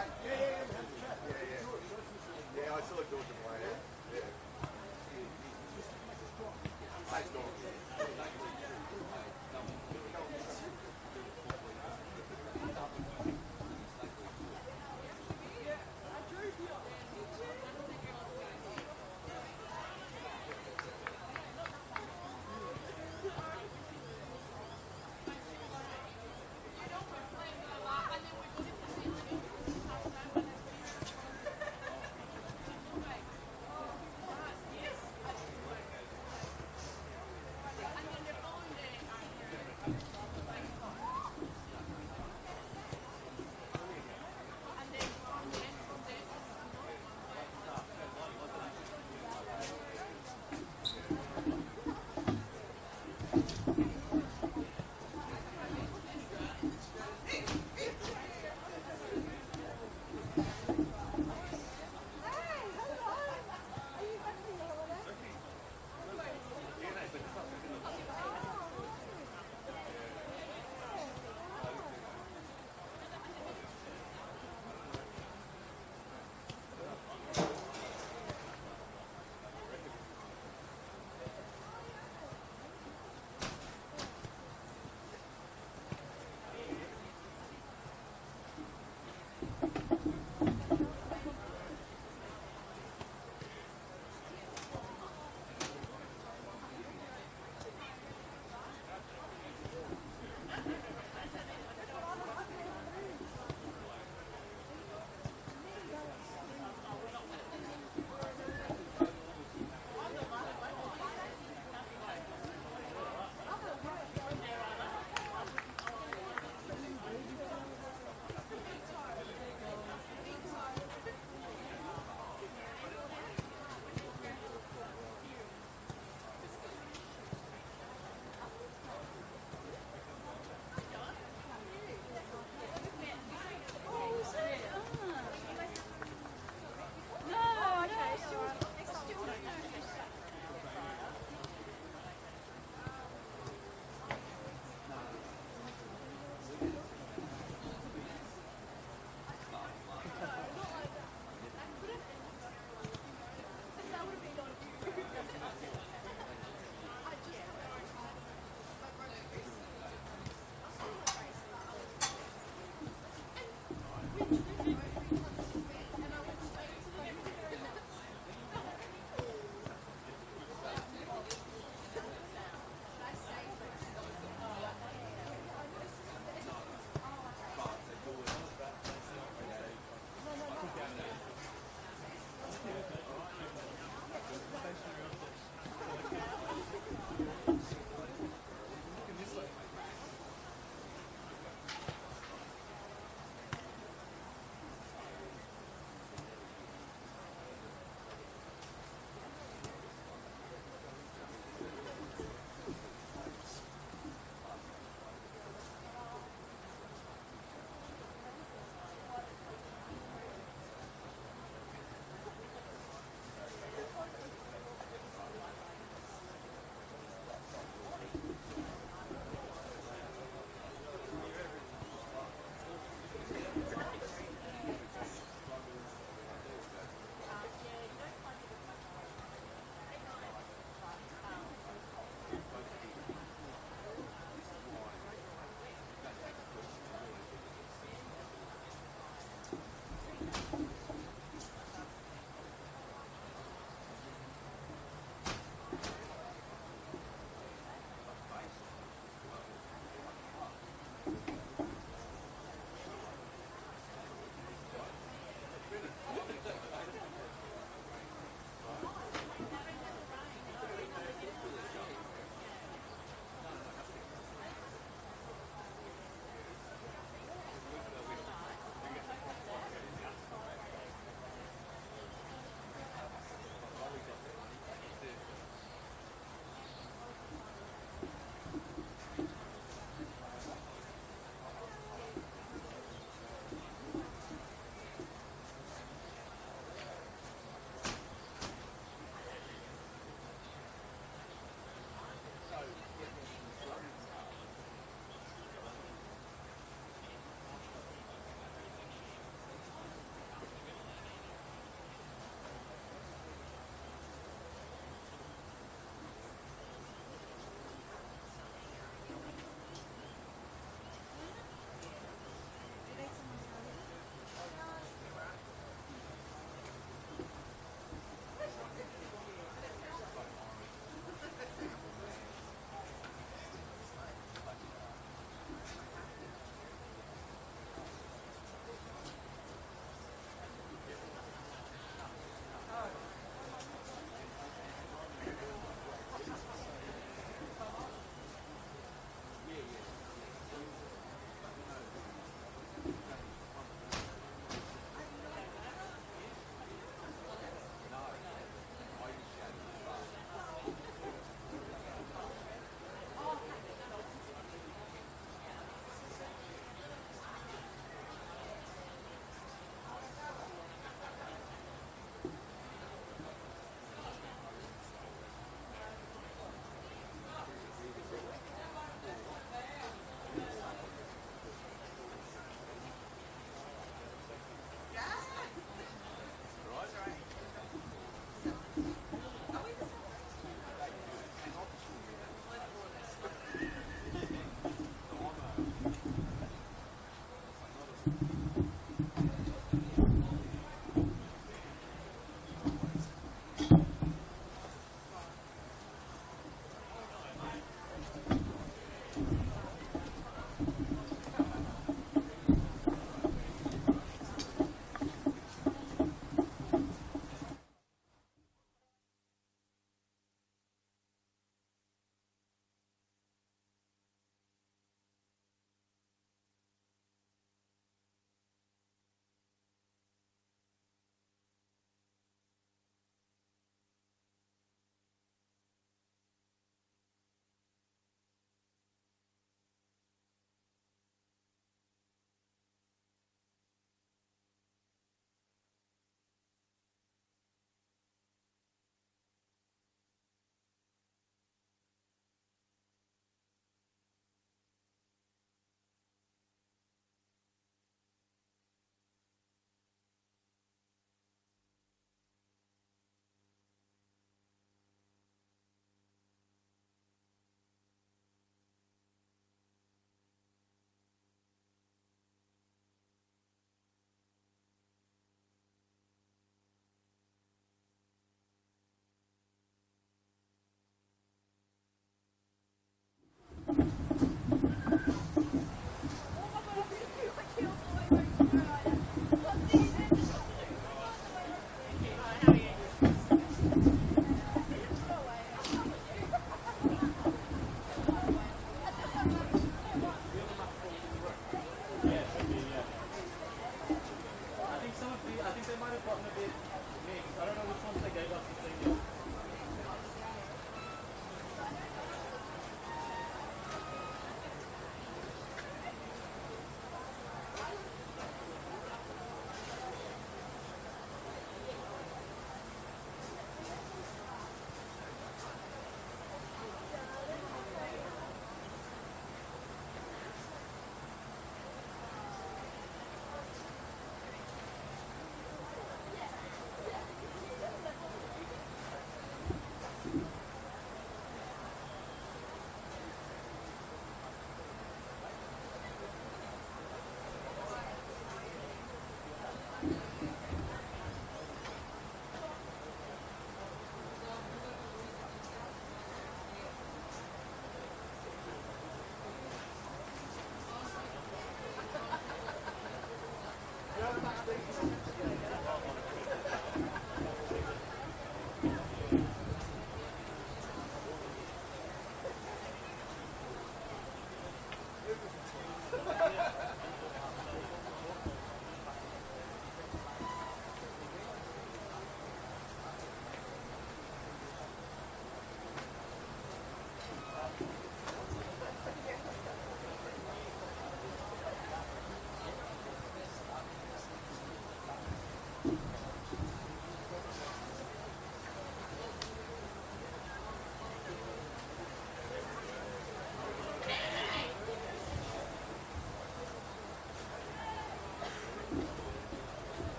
Yeah, I saw it Georgia play. Yeah. Nice goal.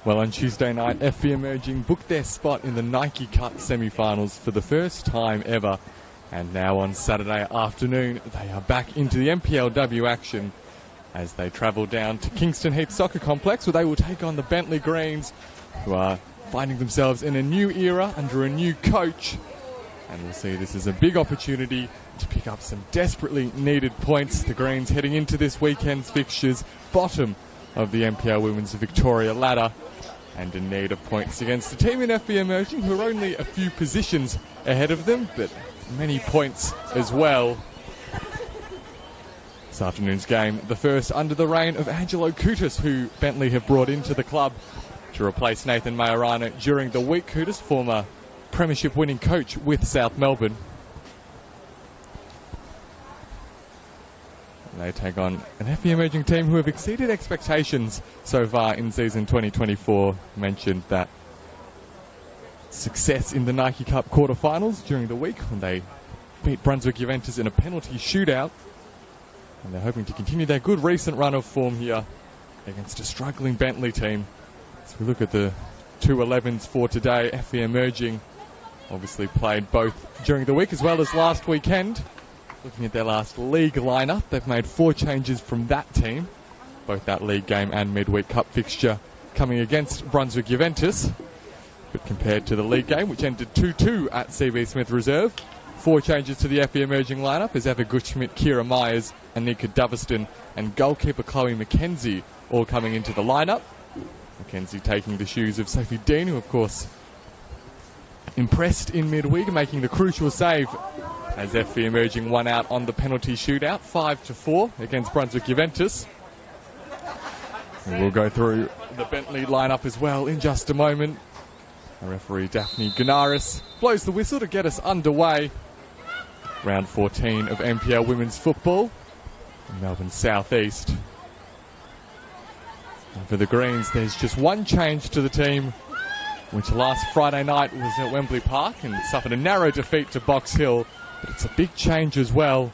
Well, on Tuesday night, FV Emerging booked their spot in the Nike Cup semi-finals for the first time ever. And now on Saturday afternoon, they are back into the NPLW action as they travel down to Kingston Heath Soccer Complex, where they will take on the Bentleigh Greens, who are finding themselves in a new era under a new coach. And we'll see this is a big opportunity to pick up some desperately needed points. The Greens heading into this weekend's fixtures, bottom of the NPL Women's Victoria ladder, and in need of points against the team in FV Emerging, who are only a few positions ahead of them, but many points as well. This afternoon's game, the first under the reign of Angelo Koutis, who Bentleigh have brought into the club to replace Nathan Majorana during the week. Koutis, former premiership winning coach with South Melbourne. They take on an FV Emerging team who have exceeded expectations so far in season 2024. Mentioned that success in the Nike Cup quarterfinals during the week when they beat Brunswick Juventus in a penalty shootout. And they're hoping to continue their good recent run of form here against a struggling Bentleigh team. As we look at the 2-11s for today, FV Emerging obviously played both during the week as well as last weekend. Looking at their last league lineup, they've made 4 changes from that team, both that league game and midweek cup fixture coming against Brunswick Juventus. But compared to the league game, which ended 2-2 at CB Smith Reserve, 4 changes to the FV Emerging lineup as Eva Gutschmidt, Kira Myers, Anika Doveston and goalkeeper Chloe McKenzie all coming into the lineup. McKenzie taking the shoes of Sophie Dean, who of course impressed in midweek, making the crucial save as FV Emerging won out on the penalty shootout 5-4 against Brunswick Juventus. And we'll go through the Bentleigh lineup as well in just a moment. Our referee Daphne Gunaris blows the whistle to get us underway. Round 14 of NPL Women's Football in Melbourne South East. And for the Greens, there's just one change to the team, which last Friday night was at Wembley Park and suffered a narrow defeat to Box Hill. But it's a big change as well.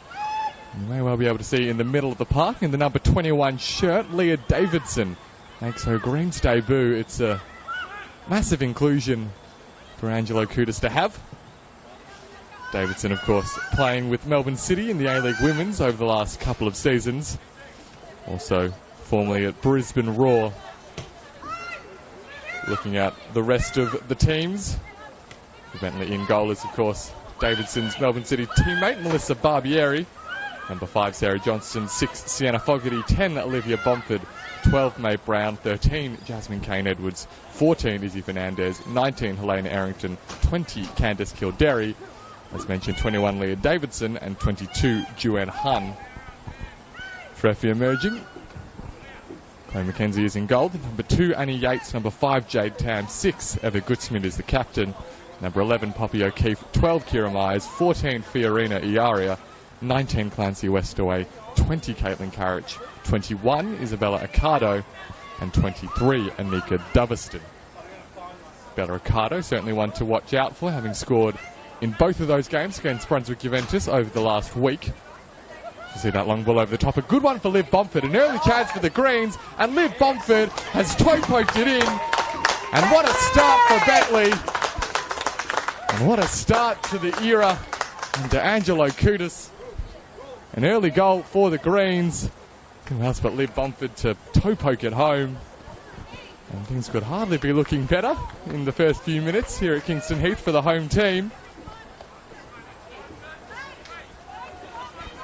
You may well be able to see in the middle of the park in the number 21 shirt, Leah Davidson makes her Greens debut. It's a massive inclusion for Angelo Koutis to have. Davidson, of course, playing with Melbourne City in the A-League Women's over the last couple of seasons. Also formerly at Brisbane Roar. Looking at the rest of the teams, the Bentleigh in goal is, of course, Davidson's Melbourne City teammate, Melissa Barbieri. Number 5, Sarah Johnston. 6, Sienna Fogarty. 10, Olivia Bomford. 12, Mae Brown. 13, Jasmine Kane-Edwards. 14, Izzy Fernandez. 19, Helena Errington. 20, Candice Kildare. As mentioned, 21, Leah Davidson. And 22, Juan Hun. For FV Emerging, Chloe McKenzie is in goal. Number 2, Annie Yates. Number 5, Jade Tam. 6, Eva Gutschmidt is the captain. Number 11, Poppy O'Keefe. 12, Kira Myers. 14, Fiorina Iaria. 19, Clancy Westaway. 20, Caitlin Carriage. 21, Isabella Accardo. And 23, Anika Doveston. Bella Accardo, certainly one to watch out for, having scored in both of those games against Brunswick Juventus over the last week. You see that long ball over the top. A good one for Liv Bomford. An early chance for the Greens. And Liv Bomford has toe-poked it in. And what a start for Bentleigh. And what a start to the era under Angelo Koutis. An early goal for the Greens. Can else but Liv Bomford to toe-poke it home. And things could hardly be looking better in the first few minutes here at Kingston Heath for the home team.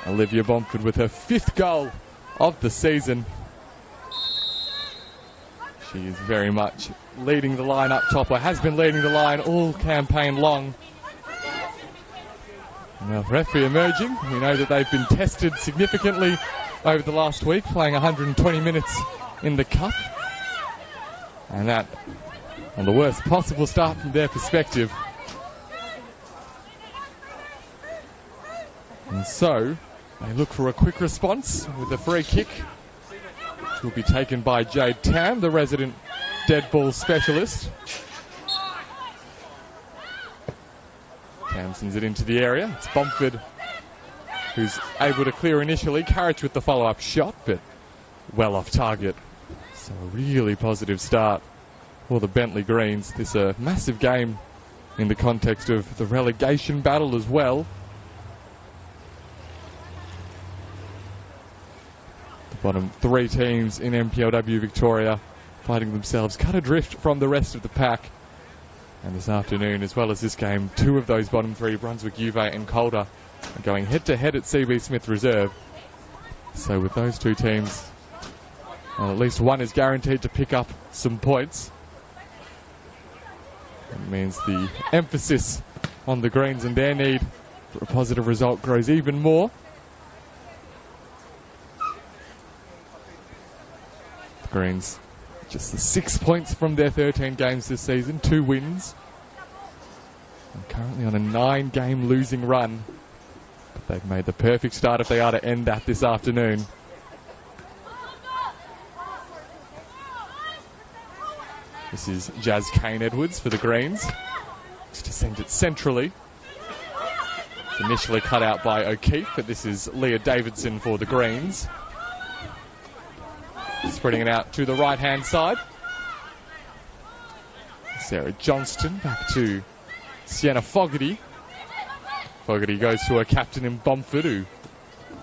Olivia Bomford with her 5th goal of the season. She is very much leading the line up top, or has been leading the line all campaign long. Now, for FV Emerging, we know that they've been tested significantly over the last week, playing 120 minutes in the Cup. And that on the worst possible start from their perspective. And so, they look for a quick response with a free kick, which will be taken by Jade Tam, the resident dead ball specialist. Tam sends it into the area. It's Bomford who's able to clear initially. Carriage with the follow-up shot, but well off target. So a really positive start for the Bentleigh Greens. This is a massive game in the context of the relegation battle as well. The bottom 3 teams in NPLW Victoria fighting themselves cut adrift from the rest of the pack. And this afternoon, as well as this game, 2 of those bottom 3, Brunswick UV and Calder, are going head-to-head at CB Smith Reserve. So with those 2 teams, well, at least one is guaranteed to pick up some points. That means the emphasis on the Greens and their need for a positive result grows even more. The Greens just the 6 points from their 13 games this season, 2 wins. And currently on a 9-game losing run. But they've made the perfect start if they are to end that this afternoon. This is Jazz Kane-Edwards for the Greens. Looks to send it centrally. It's initially cut out by O'Keefe, but this is Leah Davidson for the Greens. Spreading it out to the right-hand side. Sarah Johnston back to Sienna Fogarty. Fogarty goes to her captain in Bomford, who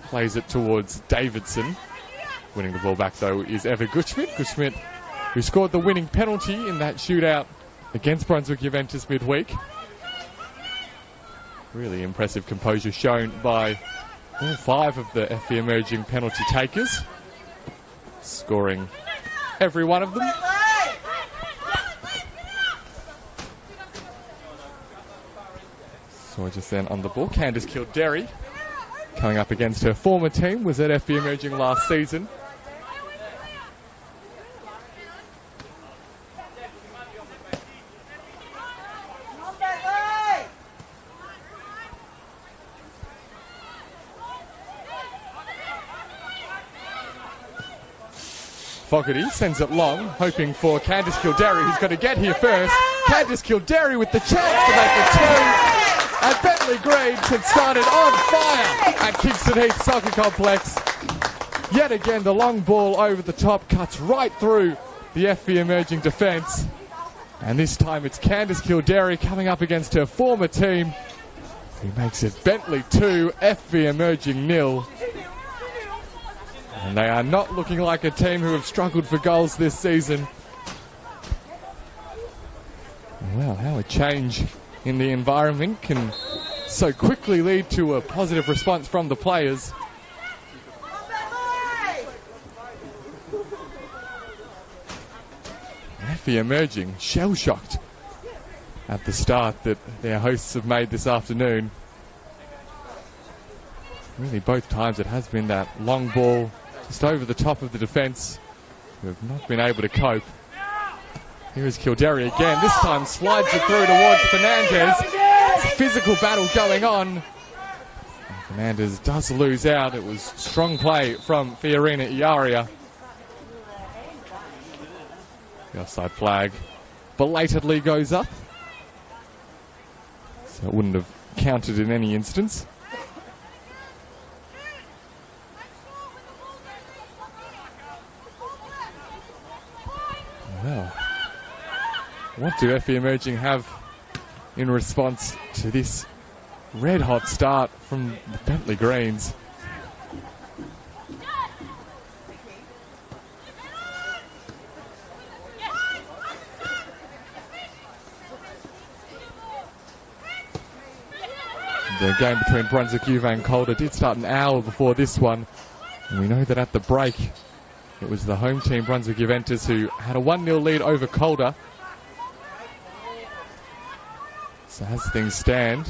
plays it towards Davidson. Winning the ball back, though, is Eva Gutschmidt. Gutschmidt, who scored the winning penalty in that shootout against Brunswick Juventus midweek. Really impressive composure shown by all 5 of the FV emerging penalty takers, scoring every one of them. So just then on the ball, Candice Kildare, coming up against her former team, was at FV emerging last season. Fogarty sends it long, hoping for Candice Kildare, who's going to get here first. Candice Kildare with the chance to make it 2. And Bentleigh Greens had started on fire at Kingston Heath Soccer Complex. Yet again, the long ball over the top cuts right through the FV emerging defence. And this time it's Candice Kildare coming up against her former team. He makes it Bentleigh 2, FV emerging 0. And they are not looking like a team who have struggled for goals this season. Well, how a change in the environment can so quickly lead to a positive response from the players. FV emerging, shell-shocked at the start that their hosts have made this afternoon. Really, both times it has been that long ball just over the top of the defence, who have not been able to cope. Here is Kildare again. This time slides it through towards Fernandez. It's a physical battle going on. And Fernandez does lose out. It was strong play from Fiorina Iaria. The offside flag belatedly goes up, so it wouldn't have counted in any instance. Well, what do FV Emerging have in response to this red-hot start from the Bentleigh Greens? The game between Brunswick UV and Calder did start an hour before this one, and we know that at the break it was the home team, Brunswick Juventus, who had a 1-0 lead over Calder. So as things stand,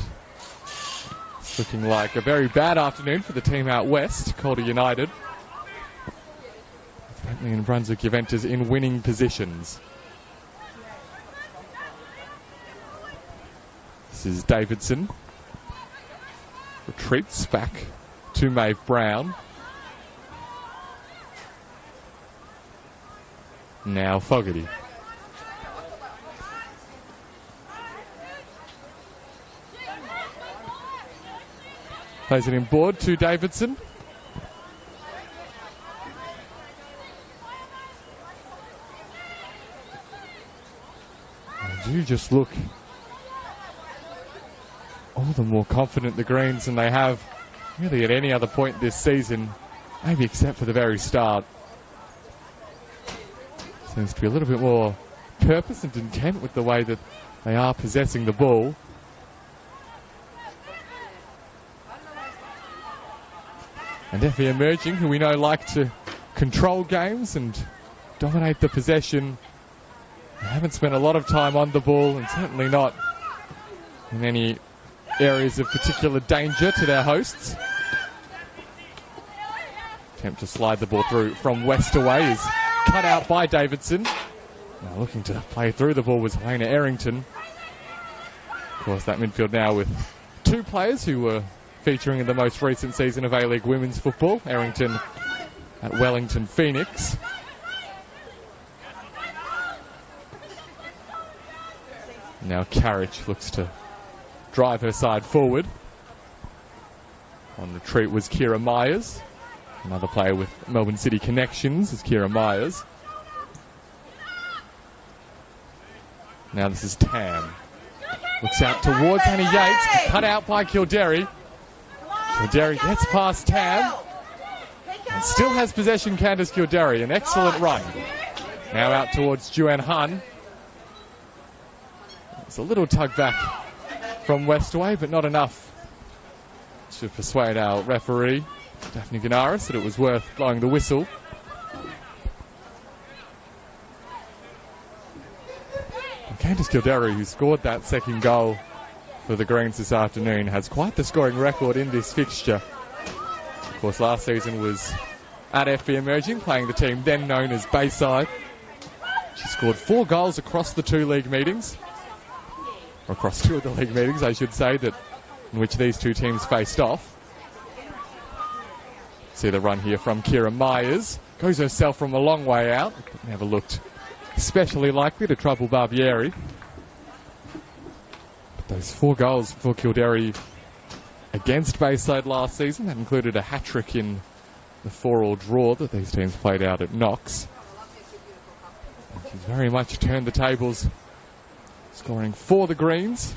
it's looking like a very bad afternoon for the team out west, Calder United. Bentleigh and Brunswick Juventus in winning positions. This is Davidson. Retreats back to Maeve Brown. Now Fogarty. Plays it in board to Davidson. just look all the more confident, the Greens, than they have really at any other point this season, maybe except for the very start. Seems to be a little bit more purpose and intent with the way that they are possessing the ball. And FE Emerging, who we know like to control games and dominate the possession, they haven't spent a lot of time on the ball, and certainly not in any areas of particular danger to their hosts. Attempt to slide the ball through from west away is cut out by Davidson. Now looking to play through the ball was Helena Errington. Of course, that midfield now with two players who were featuring in the most recent season of A-League women's football. Errington at Wellington Phoenix. Now Carriage looks to drive her side forward. On retreat was Kira Myers. Another player with Melbourne City connections is Kira Myers. Now this is Tam. Looks out towards Annie Yates, cut out by Kildare. Kildare gets past Tam and still has possession. Candice Kildare, an excellent run. Now out towards Juan Hun. It's a little tug back from Westaway, but not enough to persuade our referee, Daphne Ganaris, that it was worth blowing the whistle. And Candice Kildare, who scored that second goal for the Greens this afternoon, has quite the scoring record in this fixture. Of course, last season was at FB Emerging, playing the team then known as Bayside. She scored 4 goals across the 2 league meetings. Or across 2 of the league meetings, I should say, that in which these 2 teams faced off. See the run here from Kira Myers. Goes herself from a long way out. Never looked especially likely to trouble Barbieri. But those 4 goals for Kildare against Bayside last season, that included a hat-trick in the 4-4 draw that these teams played out at Knox. And she's very much turned the tables, scoring for the Greens.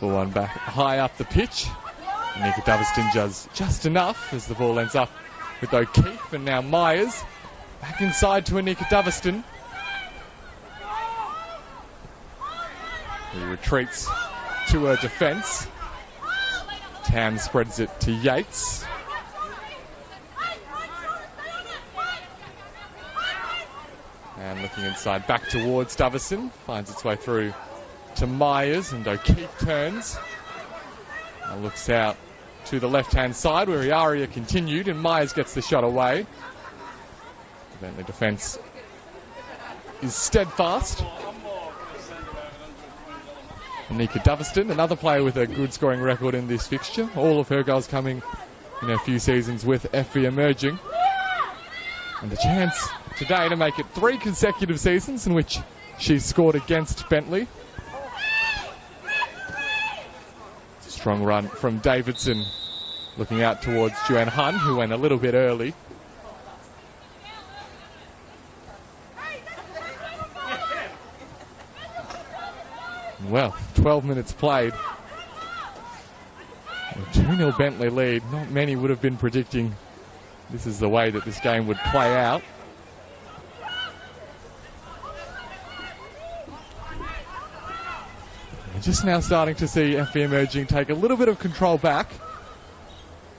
One back high up the pitch. Nika Doveston does just enough as the ball ends up with O'Keefe, and now Myers back inside to Anika Doveston, who retreats to her defence. Tam spreads it to Yates. And looking inside back towards Doveston, finds its way through to Myers, and O'Keefe turns and looks out to the left-hand side where Iaria continued, and Myers gets the shot away. The Bentleigh defence is steadfast. Anika Doveston, another player with a good scoring record in this fixture. All of her goals coming in a few seasons with FB Emerging. And a chance today to make it 3 consecutive seasons in which she's scored against Bentleigh. Strong run from Davidson, looking out towards Juan Hun, who went a little bit early. Well, 12 minutes played. A 2-0 Bentleigh lead. Not many would have been predicting this is the way that this game would play out. Just now starting to see FB Emerging take a little bit of control back.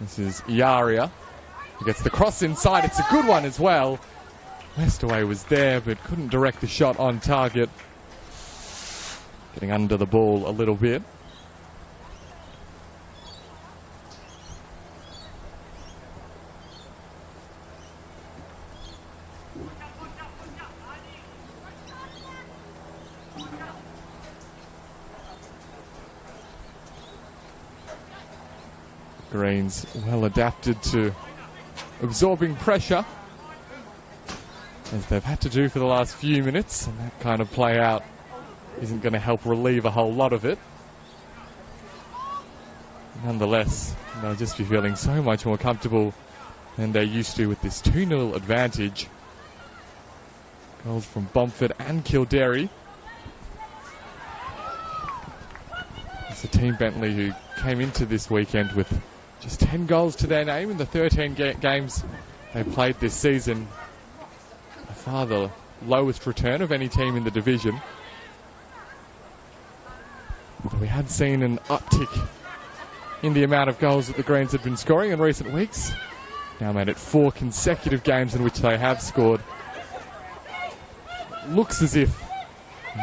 This is Iaria, who gets the cross inside. It's a good one as well. Westaway was there but couldn't direct the shot on target. Getting under the ball a little bit. Greens well adapted to absorbing pressure, as they've had to do for the last few minutes, and that kind of play out isn't going to help relieve a whole lot of it. Nonetheless, they'll just be feeling so much more comfortable than they're used to with this 2-0 advantage. Goals from Bomford and Kildare. It's a team, Bentleigh, who came into this weekend with just 10 goals to their name in the 13 games they played this season. By far the lowest return of any team in the division. But we had seen an uptick in the amount of goals that the Greens had been scoring in recent weeks. Now made it 4 consecutive games in which they have scored. Looks as if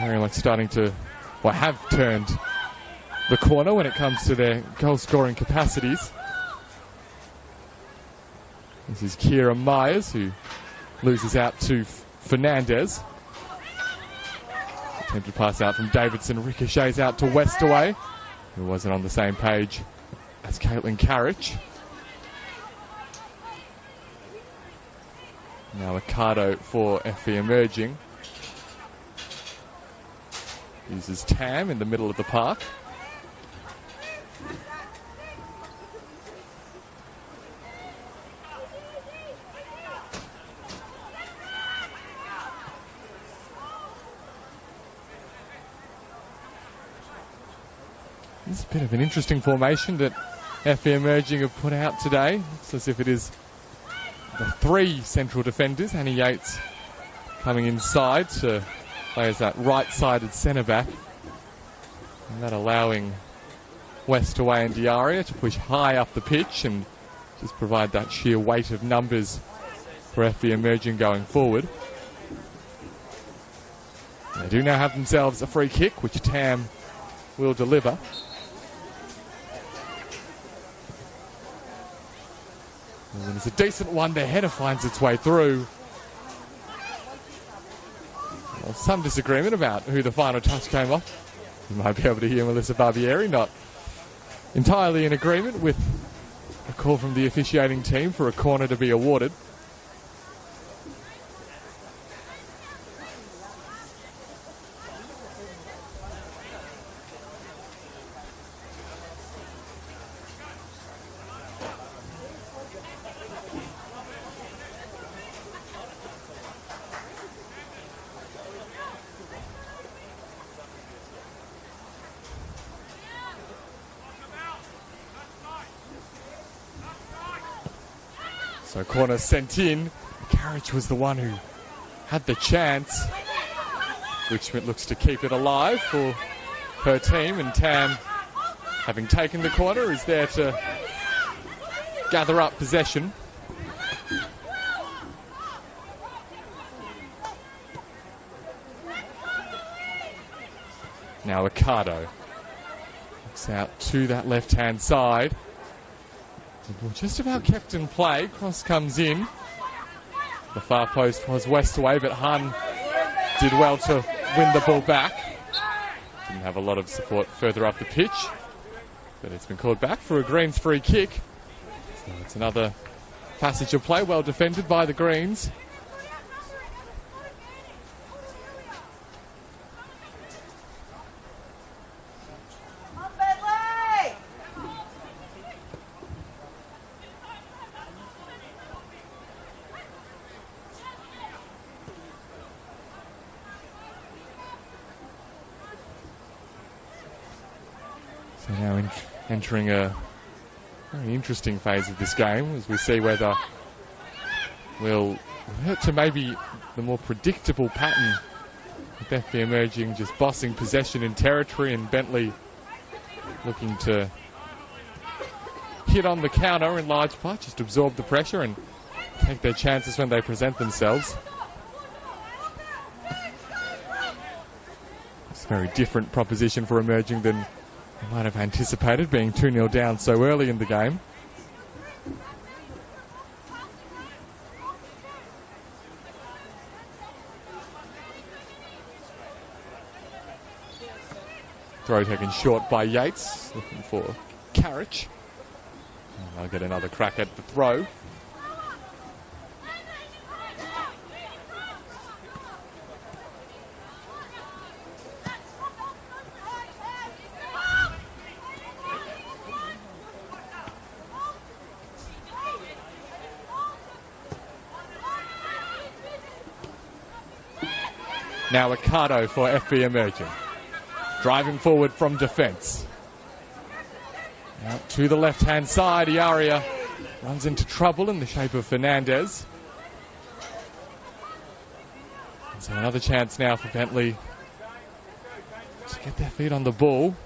very much starting to, or have turned the corner when it comes to their goal scoring capacities. This is Kira Myers, who loses out to Fernandez. Attempted pass out from Davidson, ricochets out to Westaway, who wasn't on the same page as Caitlin Carriage. Now Ricardo for FE Emerging. Uses Tam in the middle of the park. This is a bit of an interesting formation that FE Emerging have put out today. Looks as if it is the 3 central defenders. Annie Yates coming inside to play as that right-sided centre-back. And that allowing Westaway and Diaria to push high up the pitch and just provide that sheer weight of numbers for FE Emerging going forward. They do now have themselves a free kick, which Tam will deliver. And it's a decent one. Their header finds its way through. Well, some disagreement about who the final touch came off. You might be able to hear Melissa Barbieri not entirely in agreement with a call from the officiating team for a corner to be awarded. So corner sent in. Carriage was the one who had the chance. Richmond looks to keep it alive for her team, and Tam, having taken the corner, is there to gather up possession. Now Ricardo looks out to that left-hand side. Just about kept in play. Cross comes in. The far post was Westaway, but Hun did well to win the ball back. Didn't have a lot of support further up the pitch, but it's been called back for a Greens free kick. So it's another passage of play, well defended by the Greens. So now entering a very interesting phase of this game as we see whether we'll revert to maybe the more predictable pattern with FE Emerging just bossing possession in territory, and Bentleigh looking to hit on the counter in large part, just absorb the pressure and take their chances when they present themselves. It's a very different proposition for Emerging than I might have anticipated, being 2-0 down so early in the game. Throw taken short by Yates, looking for Carriage. I'll get another crack at the throw. Now Ricardo for FB Emerging. Driving forward from defence. Out to the left-hand side, Iaria runs into trouble in the shape of Fernandez. And so another chance now for Bentleigh to get their feet on the ball.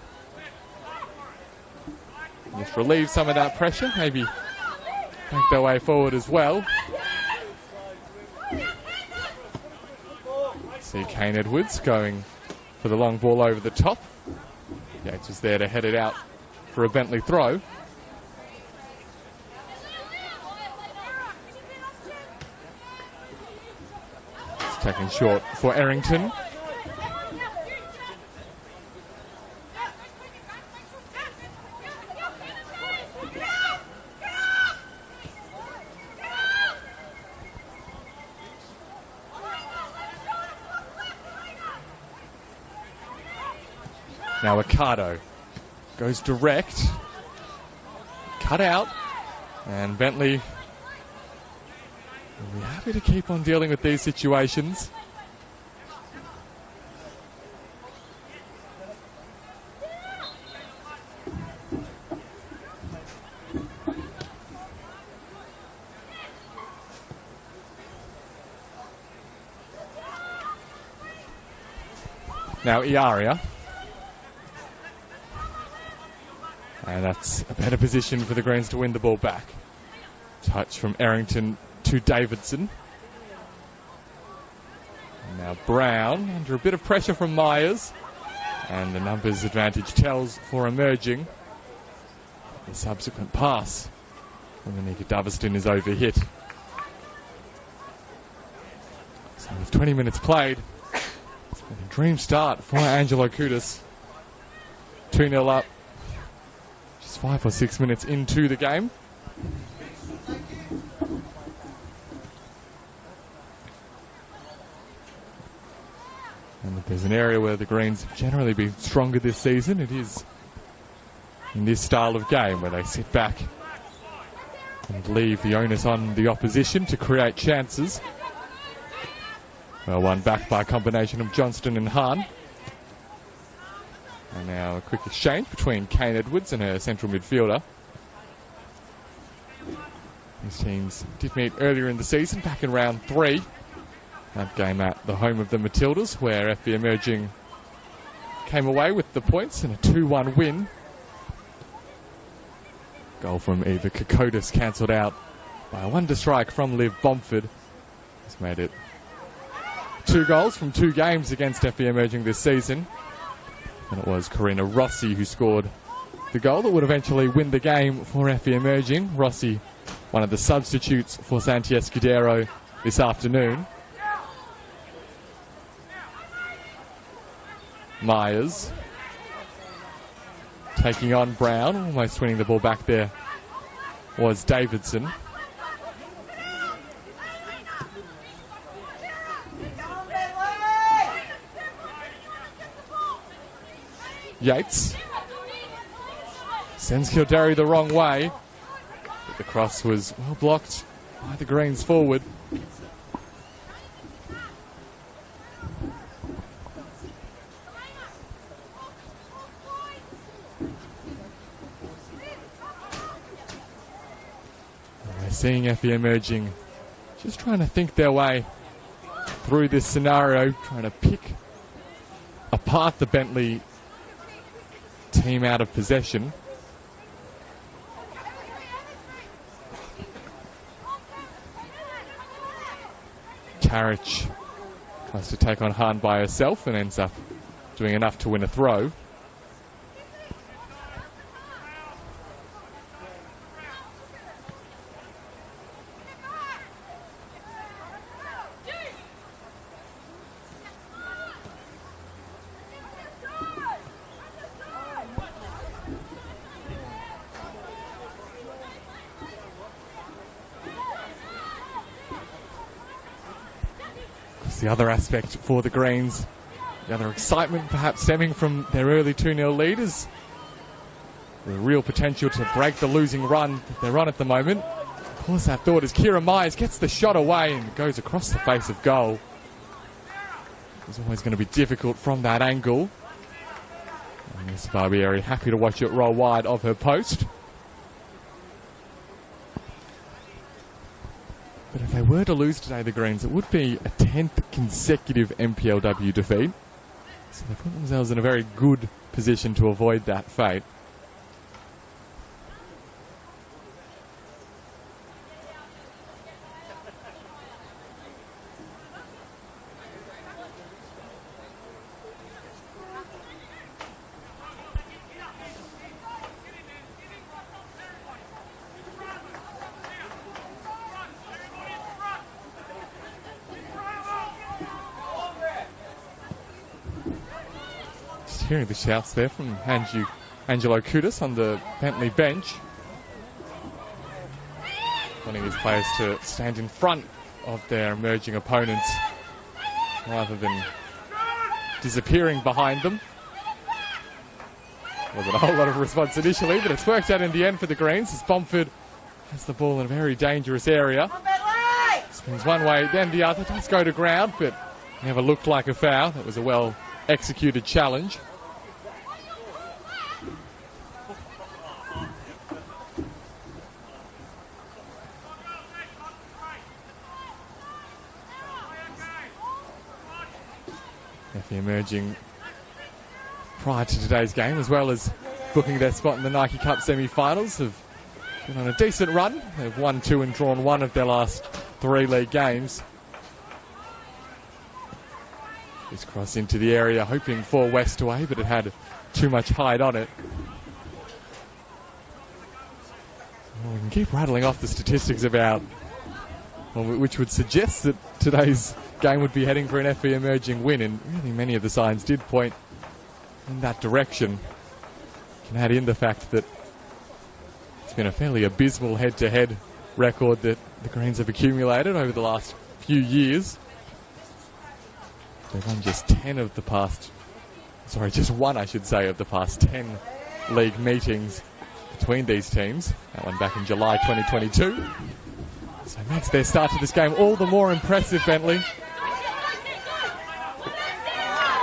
Just relieve some of that pressure, maybe make their way forward as well. See Kane Edwards going for the long ball over the top. Yates was there to head it out for a Bentleigh throw. It's taken short for Errington. Now Ricardo goes direct, cut out, and Bentleigh will be happy to keep on dealing with these situations. Now Iaria. And that's a better position for the Greens to win the ball back. Touch from Errington to Davidson. And now Brown under a bit of pressure from Myers. And the numbers advantage tells for Emerging. The subsequent pass from Anika Doveston is overhit. So with 20 minutes played, it's been a dream start for Angelo Kudus. 2-0 up. 5 or 6 minutes into the game. And if there's an area where the Greens have generally been stronger this season, it is in this style of game where they sit back and leave the onus on the opposition to create chances. Well, one back by a combination of Johnston and Hahn. And now a quick exchange between Kane Edwards and her central midfielder. These teams did meet earlier in the season, back in round 3. That game at the home of the Matildas, where FB Emerging came away with the points and a 2-1 win. Goal from Eva Kokotis cancelled out by a wonder strike from Liv Bomford. This made it 2 goals from 2 games against FB Emerging this season. And it was Karina Rossi who scored the goal that would eventually win the game for FE Emerging. Rossi, one of the substitutes for Santi Escudero this afternoon. Myers taking on Brown, almost winning the ball back there was Davidson. Yates sends Kildare the wrong way, but the cross was well blocked by the Greens forward. And we're seeing FE Emerging just trying to think their way through this scenario, trying to pick apart the Bentleigh team out of possession. Karich tries to take on Hahn by herself and ends up doing enough to win a throw. It's the other aspect for the Greens. The other excitement perhaps stemming from their early 2-0 leaders. The real potential to break the losing run that they're on at the moment. Of course, that thought as Kira Myers gets the shot away and goes across the face of goal. It's always going to be difficult from that angle. And Miss Barbieri happy to watch it roll wide of her post. But if they were to lose today, the Greens, it would be a 10th consecutive NPLW defeat. So they put themselves in a very good position to avoid that fate. Hearing the shouts there from Angelo Kudus on the Bentleigh bench, wanting his players to stand in front of their emerging opponents rather than disappearing behind them. Wasn't a whole lot of response initially, but it's worked out in the end for the Greens as Bomford has the ball in a very dangerous area. Spins one way, then the other. Does go to ground, but never looked like a foul. That was a well executed challenge. Effie emerging prior to today's game, as well as booking their spot in the Nike Cup semi-finals, have been on a decent run. They've won 2 and drawn 1 of their last 3 league games. This cross into the area, hoping for Westaway, but it had too much height on it. Well, we can keep rattling off the statistics about, which would suggest that today's game would be heading for an FE emerging win, and really many of the signs did point in that direction. You can add in the fact that it's been a fairly abysmal head-to-head record that the Greens have accumulated over the last few years. They've won just 10 of the past, sorry, just 1, I should say, of the past 10 league meetings between these teams. That one back in July 2022. So it makes their start to this game all the more impressive, Bentleigh.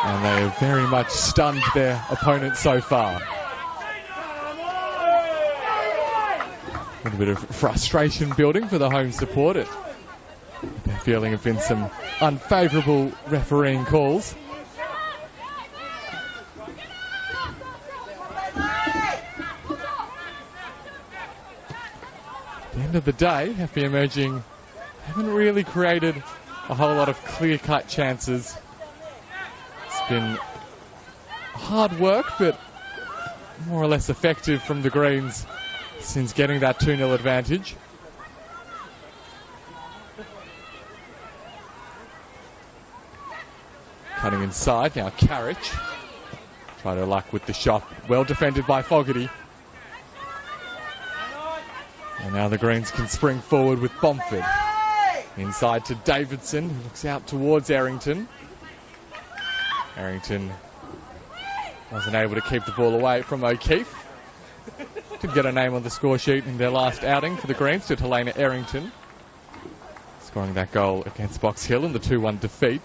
And they have very much stunned their opponents so far. A little bit of frustration building for the home support. They're feeling have been some unfavourable refereeing calls. At the end of the day, FE emerging haven't really created a whole lot of clear-cut chances. It's been hard work, but more or less effective from the Greens since getting that 2-0 advantage. Cutting inside, now Carriage. Try to luck with the shot. Well defended by Fogarty. And now the Greens can spring forward with Bomford. Inside to Davidson, who looks out towards Errington. Errington wasn't able to keep the ball away from O'Keefe. Did get a name on the score sheet in their last outing for the Greens to Helena Errington, scoring that goal against Box Hill in the 2-1 defeat.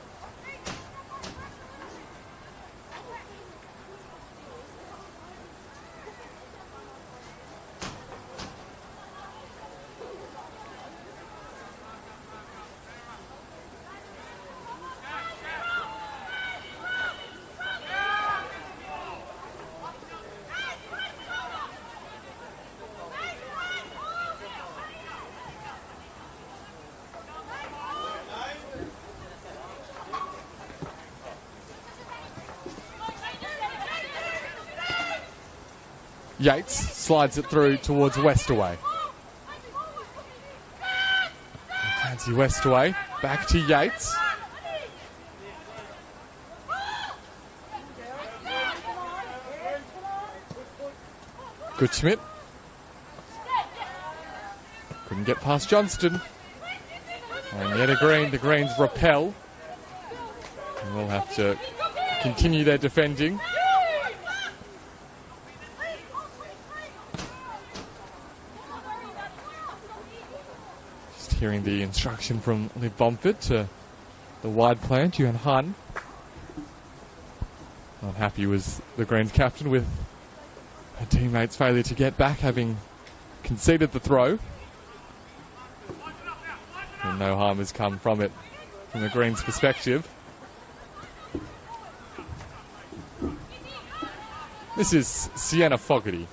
Yates slides it through towards Westaway. Fancy Westaway, back to Yates. Goodschmidt. Couldn't get past Johnston. And yet the Greens repel. And we'll have to continue their defending. Just hearing the instruction from Liv Bomford to the wide player, Juan Han. Not happy was the Greens captain with her teammates' failure to get back, having conceded the throw. And no harm has come from it from the Greens' perspective. This is Sienna Fogarty.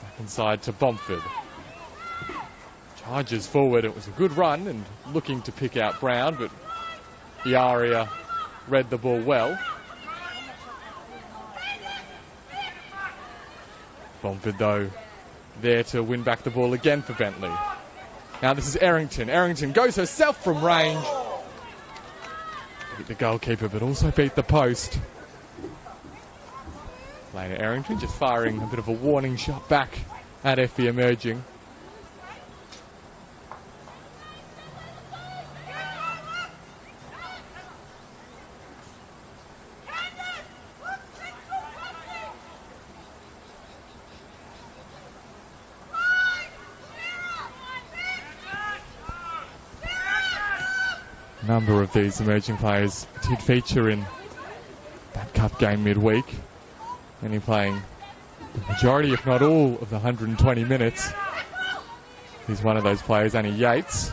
Back inside to Bomford. Charges forward. It was a good run and looking to pick out Brown, but Iaria read the ball well. Bomford, though, there to win back the ball again for Bentleigh. Now this is Errington. Errington goes herself from range. Beat the goalkeeper, but also beat the post. Later, Errington just firing a bit of a warning shot back at Effie Emerging. A number of these emerging players did feature in that cup game midweek. Many playing the majority, if not all, of the 120 minutes. He's one of those players, Annie Yates.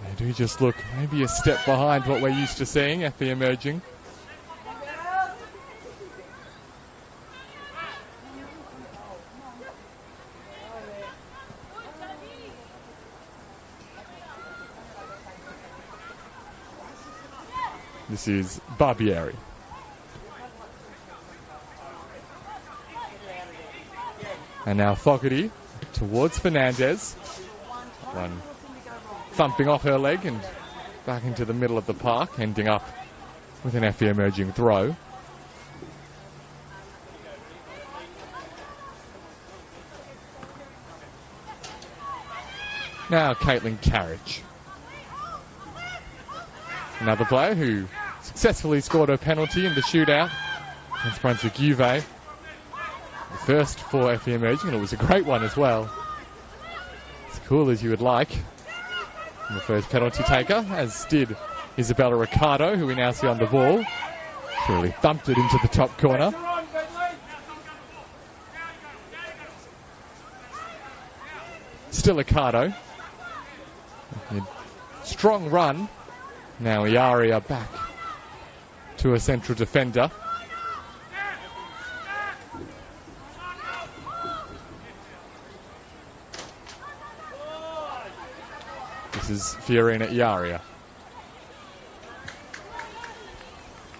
They do just look maybe a step behind what we're used to seeing, Effie Emerging. This is Barbieri. And now Fogarty towards Fernandez. One thumping off her leg and back into the middle of the park, ending up with an Effie Emerging throw. Now Caitlin Carriage. Another player who successfully scored her penalty in the shootout against Brunswick Juve. The first for Effie Emerging, and it was a great one as well. As cool as you would like. And the first penalty taker, as did Isabella Ricardo, who we now see on the ball. She really thumped it into the top corner. Still Ricardo. Strong run. Now Iaria back to a central defender. This is Fiorina Iaria.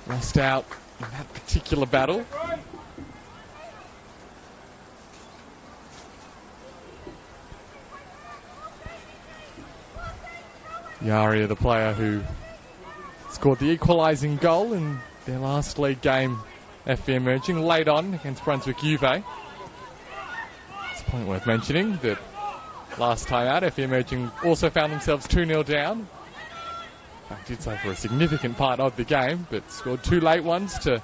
Lost out in that particular battle. Iaria, the player who scored the equalising goal in their last league game, Effie Emerging, late on against Brunswick Juve. It's a point worth mentioning that last time out, Effie Emerging also found themselves 2-0 down. In fact, did so for a significant part of the game, but scored two late ones to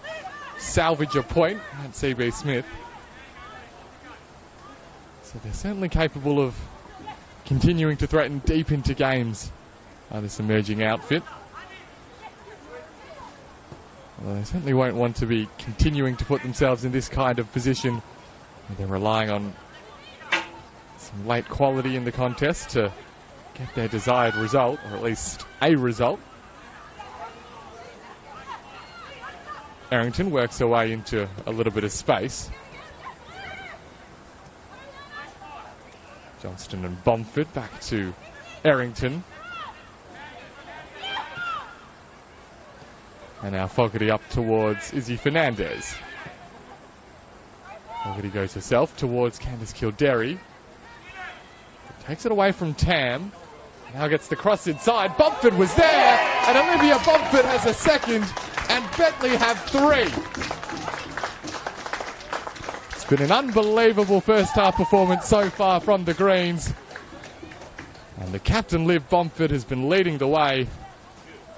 salvage a point at CB Smith. So they're certainly capable of continuing to threaten deep into games by this emerging outfit. Well, they certainly won't want to be continuing to put themselves in this kind of position where they're relying on some late quality in the contest to get their desired result, or at least a result. Errington works her way into a little bit of space. Johnston and Bomford back to Errington. And now Fogarty up towards Izzy Fernandez. Fogarty goes herself towards Candice Kildare. Takes it away from Tam. Now gets the cross inside. Bomford was there, and Olivia Bomford has a second, and Bentleigh have three. It's been an unbelievable first half performance so far from the Greens. And the captain, Liv Bomford, has been leading the way.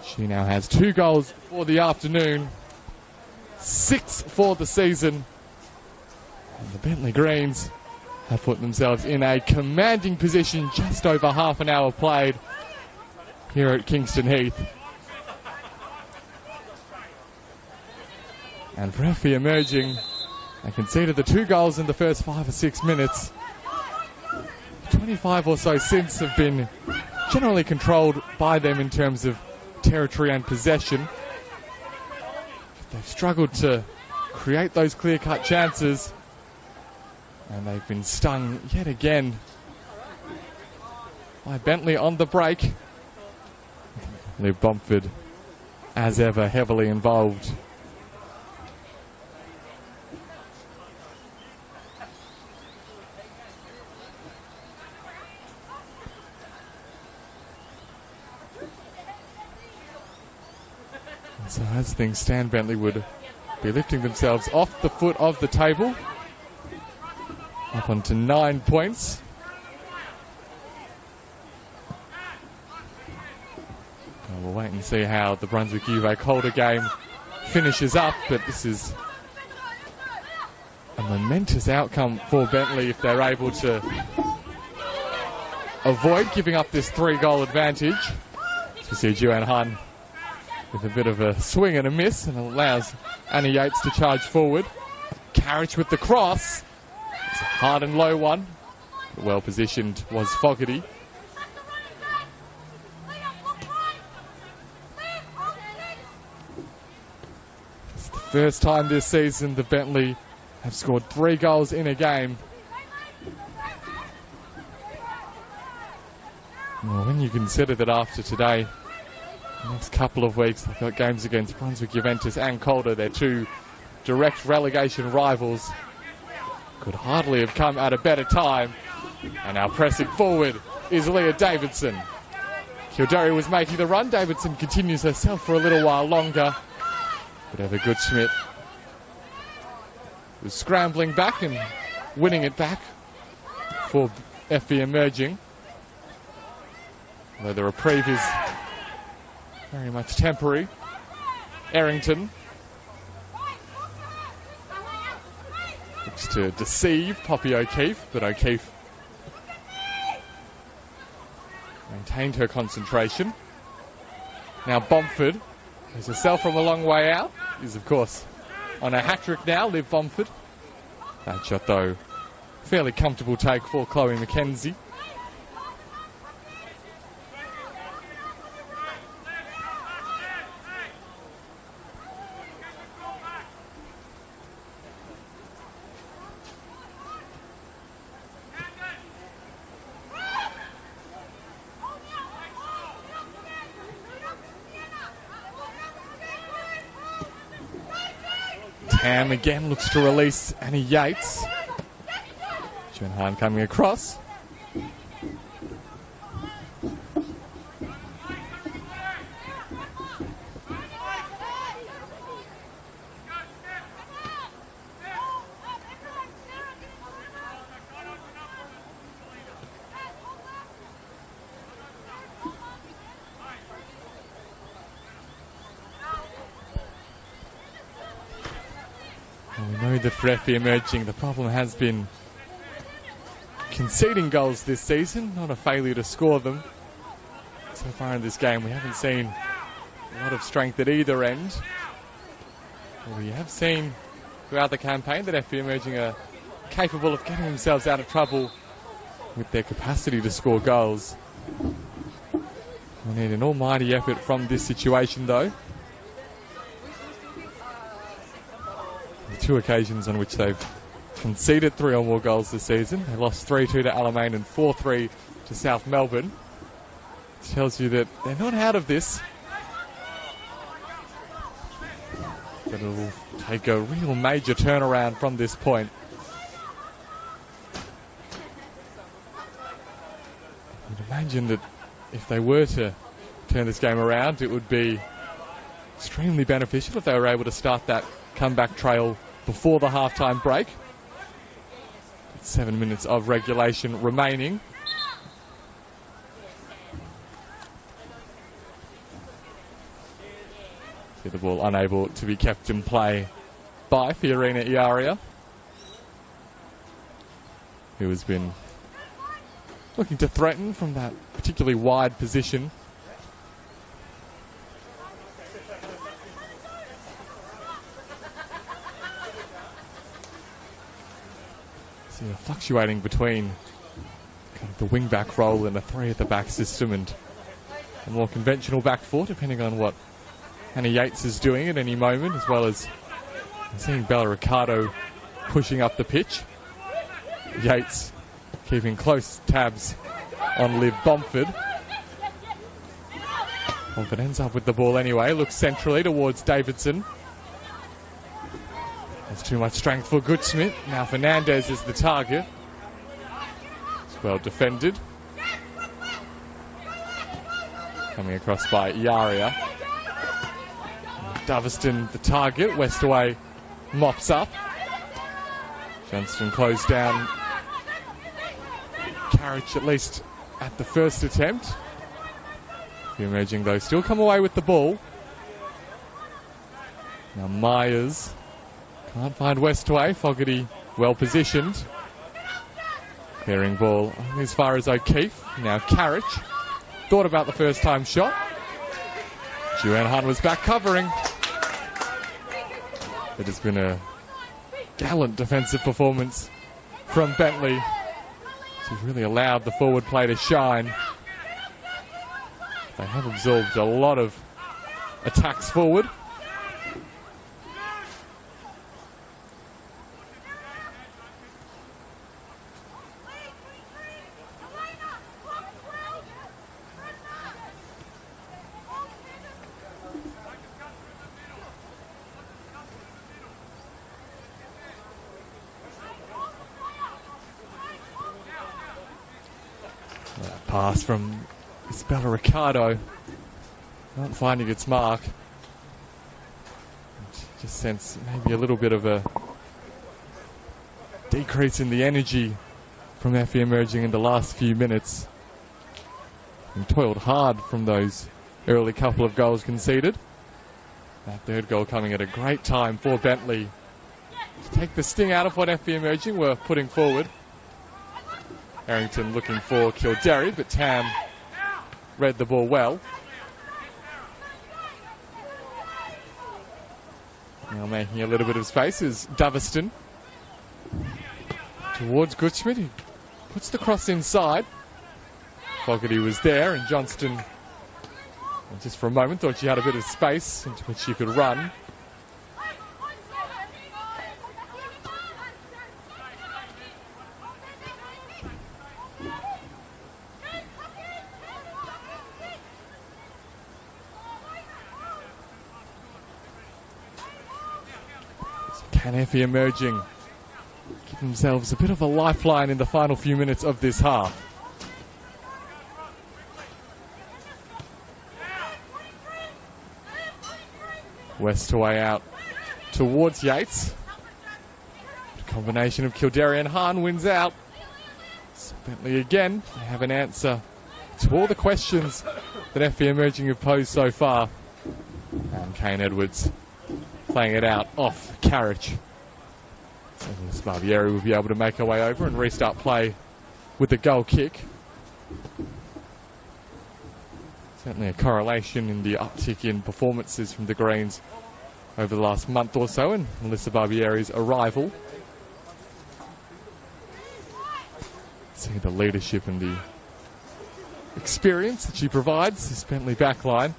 She now has 2 goals for the afternoon, 6 for the season. And the Bentleigh Greens have put themselves in a commanding position just over half an hour played here at Kingston Heath. And for FE Emerging, they conceded the 2 goals in the first 5 or 6 minutes. 25 or so since have been generally controlled by them in terms of territory and possession. But they've struggled to create those clear-cut chances, and they've been stung yet again by Bentleigh on the break. Liv Bomford, as ever, heavily involved. So as things stand, Bentleigh would be lifting themselves off the foot of the table, up onto 9 points. And we'll wait and see how the Brunswick-UVic Holder game finishes up, but this is a momentous outcome for Bentleigh if they're able to avoid giving up this 3-goal advantage. As we see Joanne Hahn with a bit of a swing and a miss, and allows Annie Yates to charge forward. Carriage with the cross. It's a hard and low one. Well positioned was Fogarty. It's the first time this season the Bentleigh have scored 3 goals in a game. Well, when you consider that after today, the next couple of weeks, they've got games against Brunswick, Juventus and Calder, their 2 direct relegation rivals. Could hardly have come at a better time. And now pressing forward is Leah Davidson. Kildare was making the run. Davidson continues herself for a little while longer. But Eva Goodschmidt was scrambling back and winning it back for FE Emerging. Although the reprieve is very much temporary. Errington looks to deceive Poppy O'Keefe, but O'Keefe maintained her concentration. Now Bomford has herself from a long way out. Is of course on a hat-trick now, Liv Bomford. That shot though, fairly comfortable take for Chloe McKenzie. Tam again looks to release Annie Yates. Joan Hahn coming across. We know that for FE Emerging, the problem has been conceding goals this season, not a failure to score them. So far in this game, we haven't seen a lot of strength at either end. Well, we have seen throughout the campaign that FE Emerging are capable of getting themselves out of trouble with their capacity to score goals. We need an almighty effort from this situation, though. The 2 occasions on which they've conceded 3 or more goals this season. They lost 3-2 to Alamein and 4-3 to South Melbourne. It tells you that they're not out of this. But it'll take a real major turnaround from this point. You'd imagine that if they were to turn this game around, it would be extremely beneficial if they were able to start that comeback trail before the halftime break. 7 minutes of regulation remaining. See the ball unable to be kept in play by Fiorina Iaria, who has been looking to threaten from that particularly wide position. So fluctuating between kind of the wing-back role and a three-at-the-back system and a more conventional back four, depending on what Hannah Yates is doing at any moment, as well as seeing Bella Ricardo pushing up the pitch. Yates keeping close tabs on Liv Bomford. Bomford ends up with the ball anyway, looks centrally towards Davidson. There's too much strength for Goodsmith. Now Fernandez is the target. It's well defended. Coming across by Iaria. Doveston the target. Westaway mops up. Johnston closed down Carriage at least at the first attempt. The emerging though still come away with the ball. Now Myers can't find Westaway. Fogarty well positioned. Clearing ball as far as O'Keefe. Now Carriage. Thought about the first time shot. Joanne Hunt was back covering. It has been a gallant defensive performance from Bentleigh. She's really allowed the forward play to shine. They have absorbed a lot of attacks forward. Pass from Bella Ricardo, not finding its mark. Just sense maybe a little bit of a decrease in the energy from Effie emerging in the last few minutes. And toiled hard from those early couple of goals conceded. That third goal coming at a great time for Bentleigh to take the sting out of what Effie emerging were putting forward. Errington looking for Kildare, but Tam read the ball well. Now making a little bit of space is Doveston. Towards Goodsmith, he puts the cross inside. Fogarty was there, and Johnston, just for a moment, thought she had a bit of space into which she could run. Can Effie emerging give themselves a bit of a lifeline in the final few minutes of this half? Westaway out towards Yates. A combination of Kildare and Hahn wins out. So Bentleigh again, they have an answer to all the questions that Effie emerging have posed so far. And Kane Edwards playing it out off Carriage. So Barbieri will be able to make her way over and restart play with the goal kick. Certainly a correlation in the uptick in performances from the Greens over the last month or so, and Melissa Barbieri's arrival. See the leadership and the experience that she provides, this Bentleigh backline.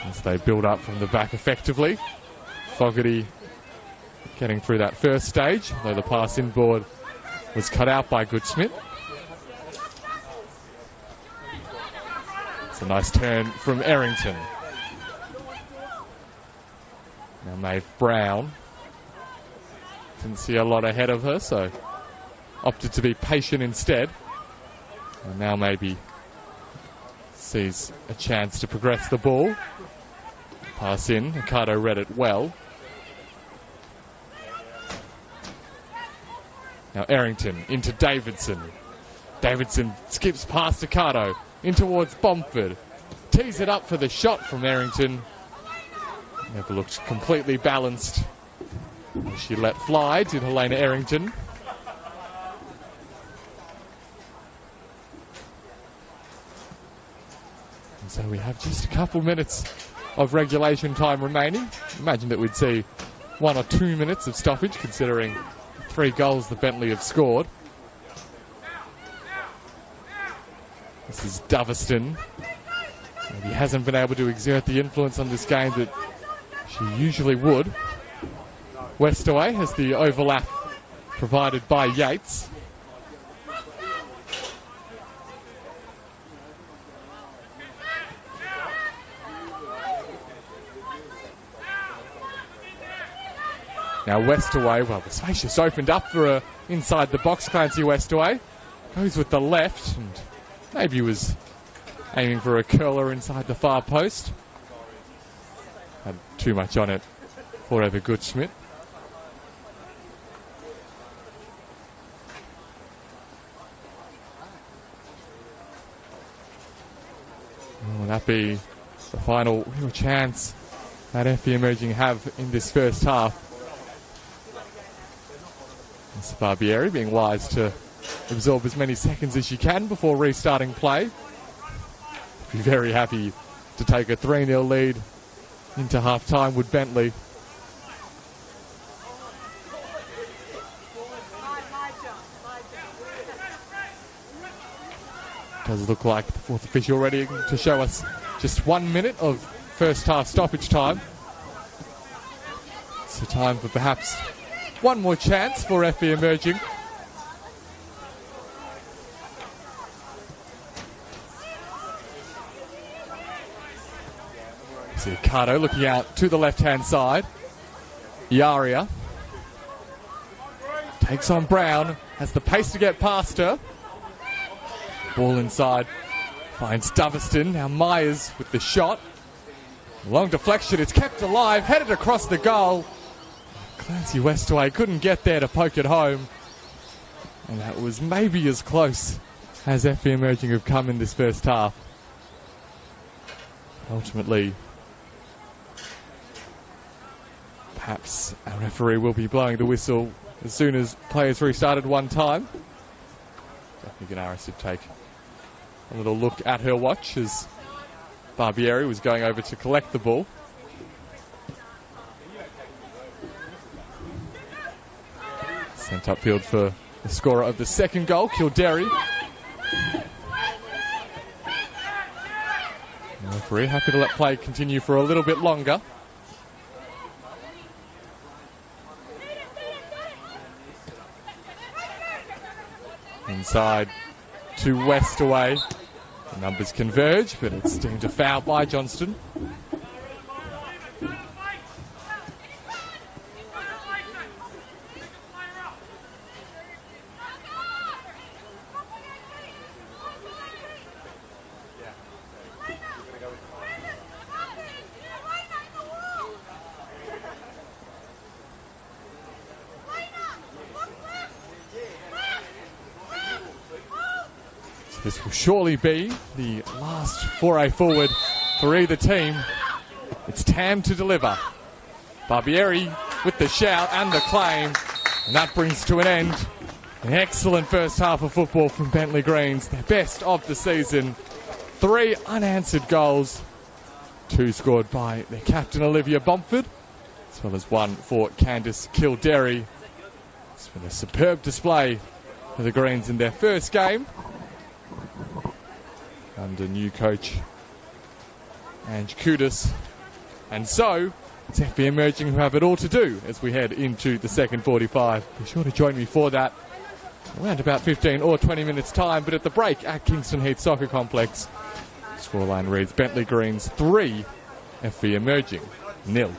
As they build up from the back effectively. Fogarty getting through that first stage, though the pass inboard was cut out by Goodsmith. It's a nice turn from Errington. Now Maeve Brown didn't see a lot ahead of her, so opted to be patient instead. And now maybe sees a chance to progress the ball. Pass in, Ricardo read it well. Now Errington into Davidson. Davidson skips past Ricardo. in towards Bomford. Tees it up for the shot from Errington. Never looked completely balanced. She let fly to Helena Errington. And so we have just a couple minutes of regulation time remaining. Imagine that we'd see 1 or 2 minutes of stoppage, considering 3 goals that Bentleigh have scored. This is Doveston. Maybe hasn't been able to exert the influence on this game that she usually would. Westaway has the overlap provided by Yates. Now Westaway, well, the space just opened up for her inside the box. Clancy Westaway goes with the left and maybe was aiming for a curler inside the far post. Had too much on it for Eva Goodschmidt. Will that be the final real chance that FE Emerging have in this first half? Barbieri being wise to absorb as many seconds as she can before restarting play. Be very happy to take a 3-0 lead into half-time with Bentleigh. Does look like the fourth official ready to show us just 1 minute of first half stoppage time. So time for perhaps one more chance for FE Emerging. See Cardo looking out to the left-hand side. Yaria takes on Brown, has the pace to get past her. Ball inside, finds Doveston. Now Myers with the shot. Long deflection, it's kept alive, headed across the goal. Clancy Westaway couldn't get there to poke it home. And that was maybe as close as FE Emerging have come in this first half. Ultimately, perhaps our referee will be blowing the whistle as soon as players restarted one time. Daphne Ganaris would take a little look at her watch as Barbieri was going over to collect the ball. Sent upfield for the scorer of the second goal, Kildare. The referee happy to let play continue for a little bit longer. Inside to Westaway. The numbers converge, but it's deemed a foul by Johnston. This will surely be the last foray forward for either team. It's Tam to deliver. Barbieri with the shout and the claim. And that brings to an end an excellent first half of football from Bentleigh Greens. Their best of the season. 3 unanswered goals. 2 scored by their captain Olivia Bomford, as well as 1 for Candice Kildare. It's been a superb display for the Greens in their first game under new coach Ange Kudus. And so it's FE Emerging who have it all to do as we head into the second 45. Be sure to join me for that around about 15 or 20 minutes time, but at the break at Kingston Heath Soccer Complex. Scoreline reads Bentleigh Greens 3, FE Emerging 0.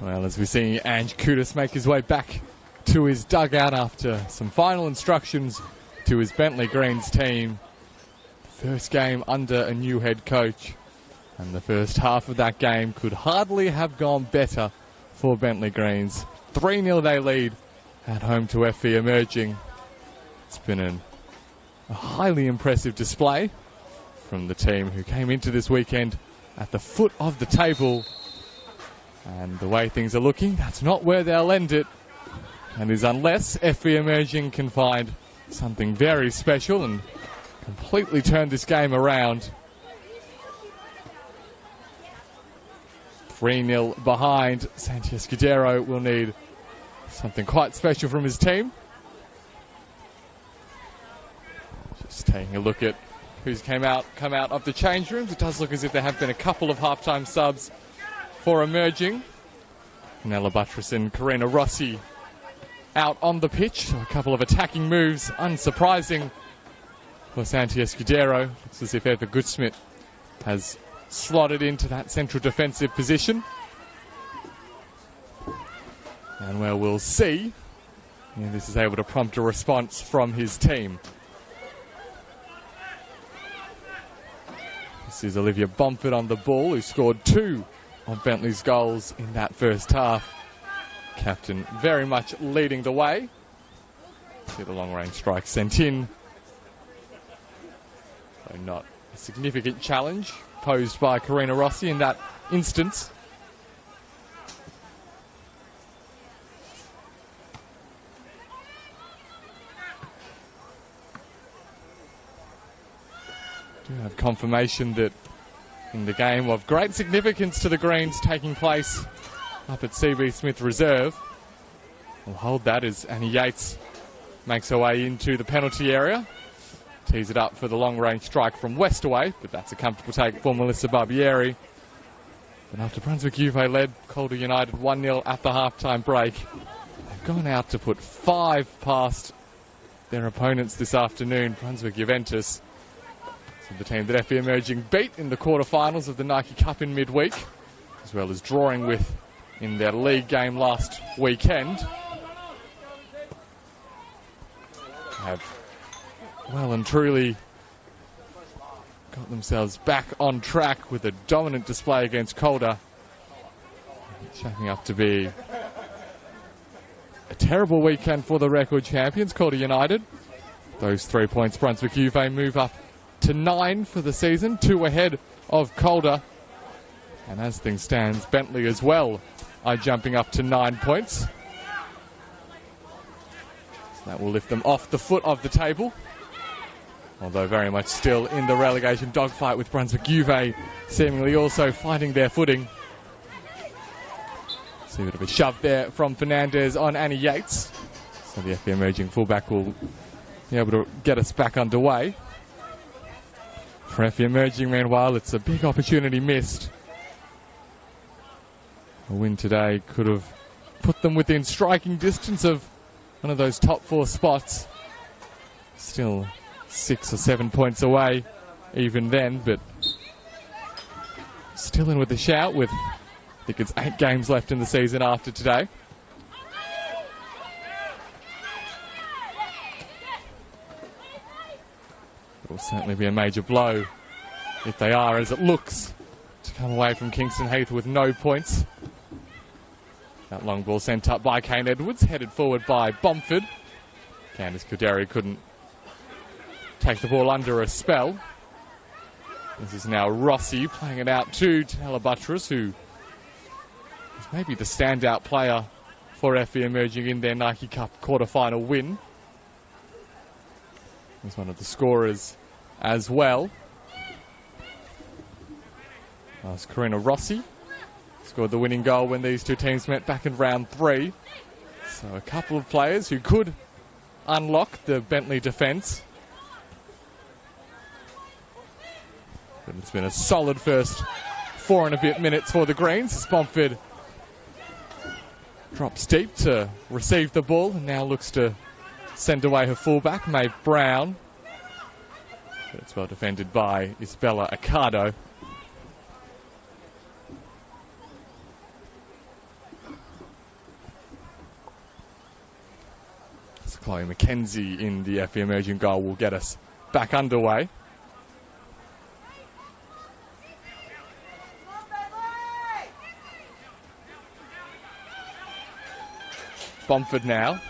Well, as we see Ange Kudus make his way back to his dugout after some final instructions to his Bentleigh Greens team. First game under a new head coach, and the first half of that game could hardly have gone better for Bentleigh Greens. 3-0 they lead at home to FE Emerging. It's been a highly impressive display from the team who came into this weekend at the foot of the table. And the way things are looking, that's not where they'll end it. And is unless FE Emerging can find something very special and completely turn this game around. 3-0 behind. Santi Escudero will need something quite special from his team. Just taking a look at who's come out of the change rooms. It does look as if there have been a couple of halftime subs for Emerging. Nella Buttress and Karina Rossi out on the pitch. So a couple of attacking moves, unsurprising for Santi Escudero. Looks as if Eva Goodsmith has slotted into that central defensive position. And well, we'll see if this is able to prompt a response from his team. This is Olivia Bomford on the ball, who scored 2 of Bentleigh's goals in that first half. Captain very much leading the way. See the long-range strike sent in. So not a significant challenge posed by Karina Rossi in that instance. Do have confirmation that in the game of great significance to the Greens taking place up at CB Smith Reserve. We'll hold that as Annie Yates makes her way into the penalty area. Tees it up for the long-range strike from Westaway, but that's a comfortable take for Melissa Barbieri. And after Brunswick Juve led Calder United 1-0 at the half-time break, they've gone out to put 5 past their opponents this afternoon, Brunswick Juventus. So the team that FE Emerging beat in the quarterfinals of the Nike Cup in midweek, as well as drawing with in their league game last weekend. Have well and truly got themselves back on track with a dominant display against Calder. Shaping up to be a terrible weekend for the record champions, Calder United. Those 3 points, Brunswick Juve move up to 9 for the season, 2 ahead of Calder. And as things stand, Bentleigh as well are jumping up to 9 points. So that will lift them off the foot of the table. Although very much still in the relegation dogfight, with Brunswick Juve seemingly also fighting their footing. See a bit of a shove there from Fernandez on Annie Yates. So the FE Emerging fullback will be able to get us back underway. For FE Emerging, meanwhile, it's a big opportunity missed. A win today could have put them within striking distance of one of those top 4 spots. Still 6 or 7 points away even then, but still in with a shout with, I think it's 8 games left in the season after today. It will certainly be a major blow if they are, as it looks, to come away from Kingston Heath with no points. That long ball sent up by Kane Edwards, headed forward by Bomford. Candice Kuderi couldn't take the ball under a spell. This is now Rossi playing it out to Nella Buttress, who is maybe the standout player for FE Emerging in their Nike Cup quarter-final win. He's one of the scorers as well. That's Karina Rossi. Scored the winning goal when these two teams met back in round 3. So a couple of players who could unlock the Bentleigh defence. But it's been a solid first 4 and a bit minutes for the Greens, as Bomford drops deep to receive the ball and now looks to send away her fullback, Maeve Brown. But it's well defended by Isabella Accardo. Chloe McKenzie in the FE emerging goal will get us back underway. Bomford now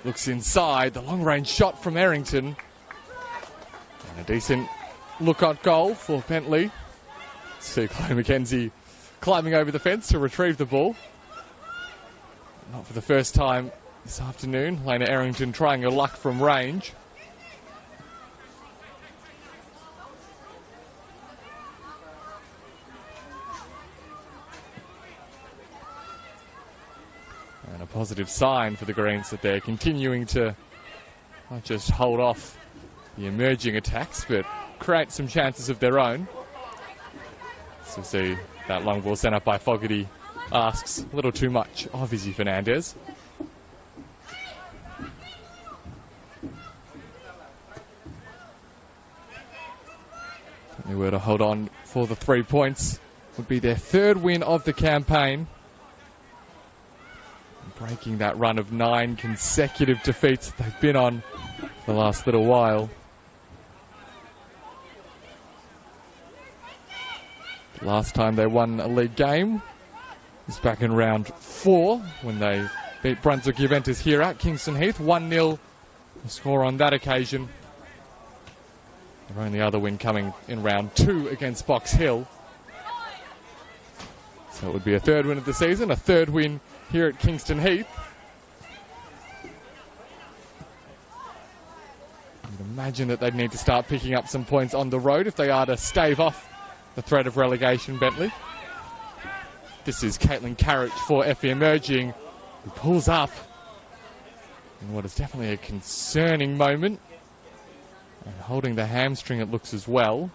looks inside, the long range shot from Errington, and a decent look at goal for Bentleigh. See Chloe McKenzie climbing over the fence to retrieve the ball. Not for the first time this afternoon. Lena Errington trying her luck from range. And a positive sign for the Greens that they're continuing to not just hold off the emerging attacks, but create some chances of their own. So see that long ball sent up by Fogarty asks a little too much of Izzy Fernandez. They were to hold on for the 3 points. Would be their third win of the campaign. Breaking that run of 9 consecutive defeats that they've been on for the last little while. The last time they won a league game was back in round 4 when they beat Brunswick Juventus here at Kingston Heath. 1-0 the score on that occasion. Their only other win coming in round 2 against Box Hill. So it would be a third win of the season, a third win here at Kingston Heath. You'd imagine that they'd need to start picking up some points on the road if they are to stave off the threat of relegation, Bentleigh. This is Caitlin Carriage for FE Emerging, who pulls up in what is definitely a concerning moment. And holding the hamstring, it looks as well.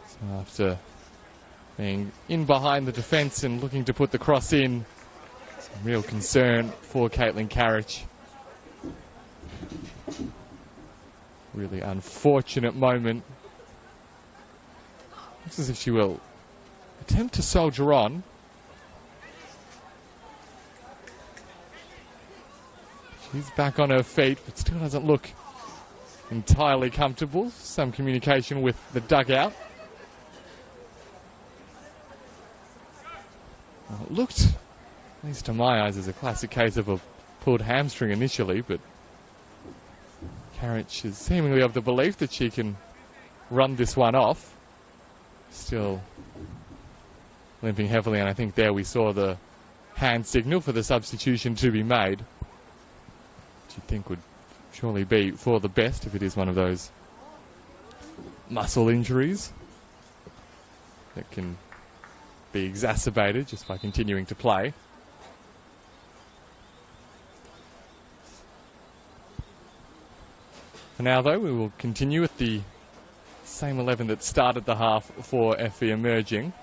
So after being in behind the defence and looking to put the cross in, some real concern for Caitlin Carriage. Really unfortunate moment. Looks as if she will attempt to soldier on. She's back on her feet, but still doesn't look entirely comfortable. Some communication with the dugout. Well, it looked, at least to my eyes, as a classic case of a pulled hamstring initially, but Carriage is seemingly of the belief that she can run this one off. Still limping heavily, and I think there we saw the hand signal for the substitution to be made, which you'd think would surely be for the best if it is one of those muscle injuries that can be exacerbated just by continuing to play. For now, though, we will continue with the same 11 that started the half for FE Emerging.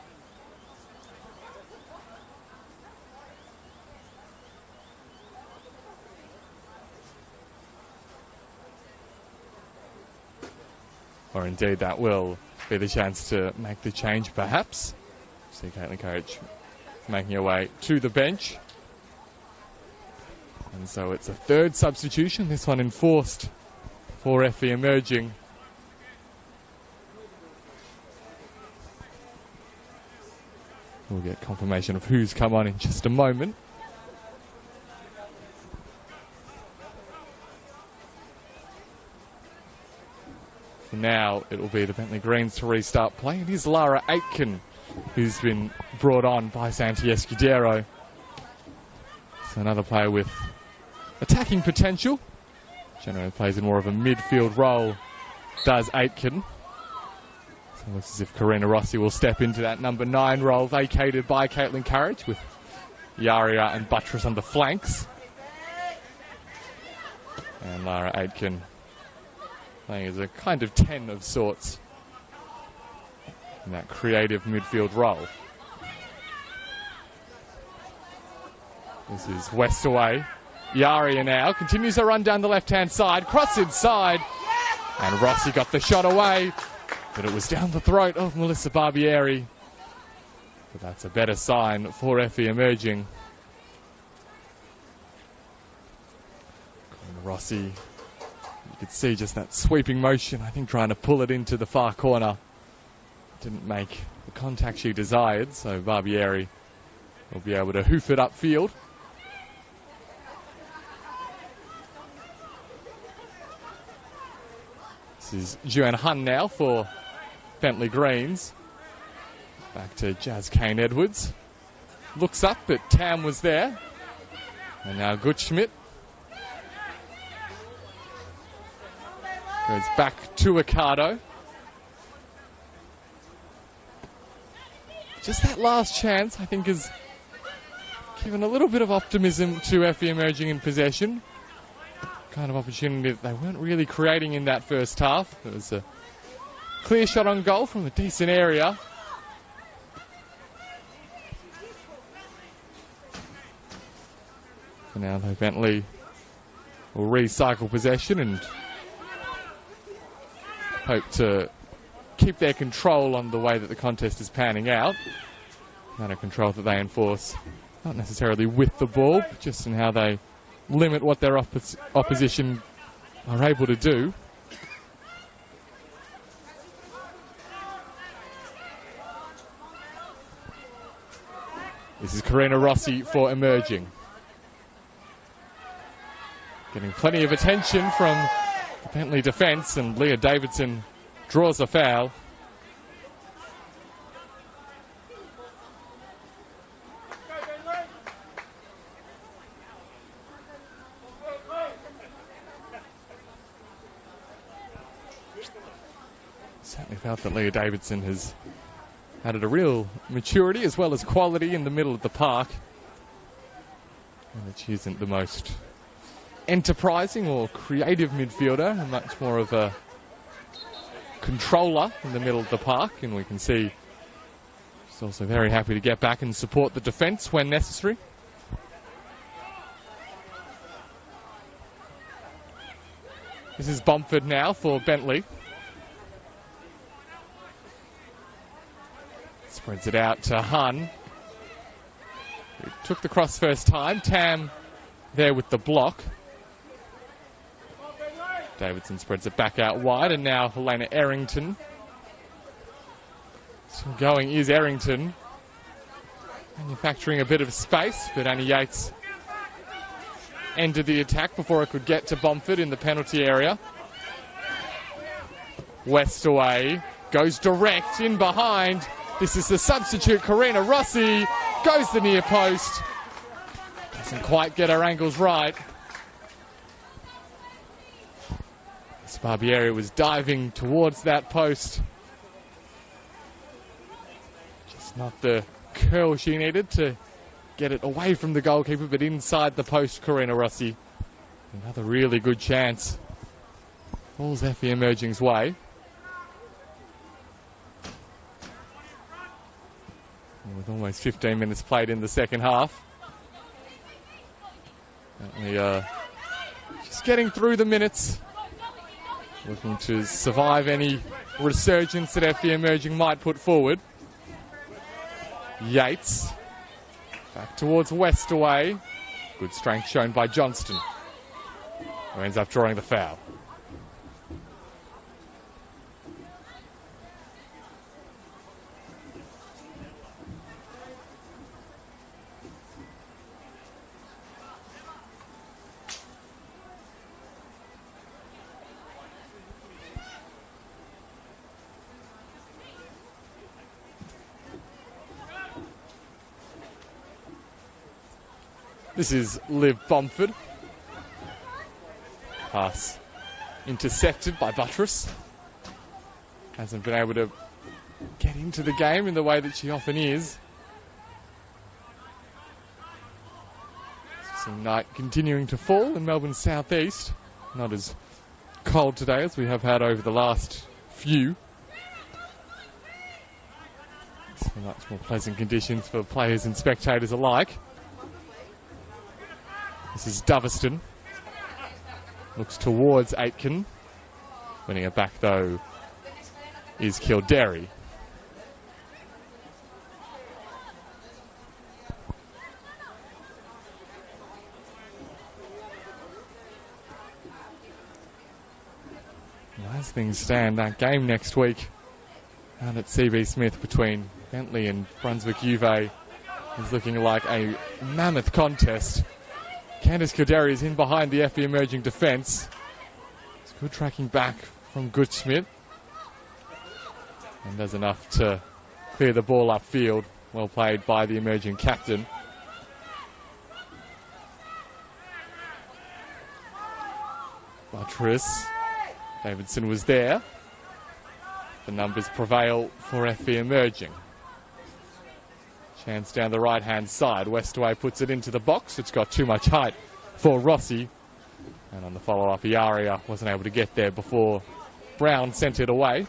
Or indeed that will be the chance to make the change, perhaps. See Caitlin Carriage making her way to the bench. And so it's a third substitution, this one enforced for FE Emerging. We'll get confirmation of who's come on in just a moment. For now, it will be the Bentleigh Greens to restart play. It is Lara Aitken who's been brought on by Santi Escudero. So another player with attacking potential. Generally plays in more of a midfield role, does Aitken. So it looks as if Karina Rossi will step into that number 9 role vacated by Caitlin Carriage, with Yaria and Buttress on the flanks. And Lara Aitken playing as a kind of 10 of sorts in that creative midfield role. This is West away. Yaria now continues her run down the left-hand side, cross inside, and Rossi got the shot away, but it was down the throat of Melissa Barbieri. But that's a better sign for FE Emerging. Rossi, you could see just that sweeping motion, I think trying to pull it into the far corner. Didn't make the contact she desired, so Barbieri will be able to hoof it upfield. This is Joanne Hun now for Bentleigh Greens. Back to Jazz Kane-Edwards. Looks up, but Tam was there. And now Gutschmidt. Goes back to Accardo. Just that last chance, I think, has given a little bit of optimism to FE emerging in possession. Kind of opportunity that they weren't really creating in that first half. It was a clear shot on goal from a decent area. For now, though, Bentleigh will recycle possession and hope to keep their control on the way that the contest is panning out. Kind of control that they enforce, not necessarily with the ball, but just in how they limit what their opposition are able to do. This is Karina Rossi for emerging. Getting plenty of attention from the Bentleigh defence, and Leah Davidson draws a foul. Certainly felt that Leah Davidson has added a real maturity as well as quality in the middle of the park. And that she isn't the most enterprising or creative midfielder, and much more of a controller in the middle of the park. And we can see she's also very happy to get back and support the defence when necessary. This is Bomford now for Bentleigh. Spreads it out to Hun, who took the cross first time. Tam there with the block. Davidson spreads it back out wide, and now Helena Errington. Still going is Errington. Manufacturing a bit of space, but Annie Yates ended the attack before it could get to Bomford in the penalty area. West away, goes direct in behind. This is the substitute, Karina Rossi. Goes the near post. Doesn't quite get her angles right. Barbieri was diving towards that post. Just not the curl she needed to get it away from the goalkeeper, but inside the post, Karina Rossi. Another really good chance. Falls FE Emerging's way. And with almost 15 minutes played in the second half. Just getting through the minutes. Looking to survive any resurgence that FE Emerging might put forward. Yates. Back towards West away. Good strength shown by Johnston, who ends up drawing the foul. This is Liv Bomford. Pass intercepted by Buttress. Hasn't been able to get into the game in the way that she often is. Some night continuing to fall in Melbourne's southeast. Not as cold today as we have had over the last few. So much more pleasant conditions for players and spectators alike. This is Doveston. Looks towards Aitken. Winning it back, though, is Kildare. as things stand, that game next week out at CB Smith between Bentleigh and Brunswick UVA is looking like a mammoth contest. Candice Kildare is in behind the FE emerging defence. It's good tracking back from Gutschmidt. And does enough to clear the ball upfield. Well played by the emerging captain. Buttress. Davidson was there. The numbers prevail for FE emerging. Chance down the right-hand side. Westaway puts it into the box. It's got too much height for Rossi. And on the follow-up, Iaria wasn't able to get there before Brown sent it away.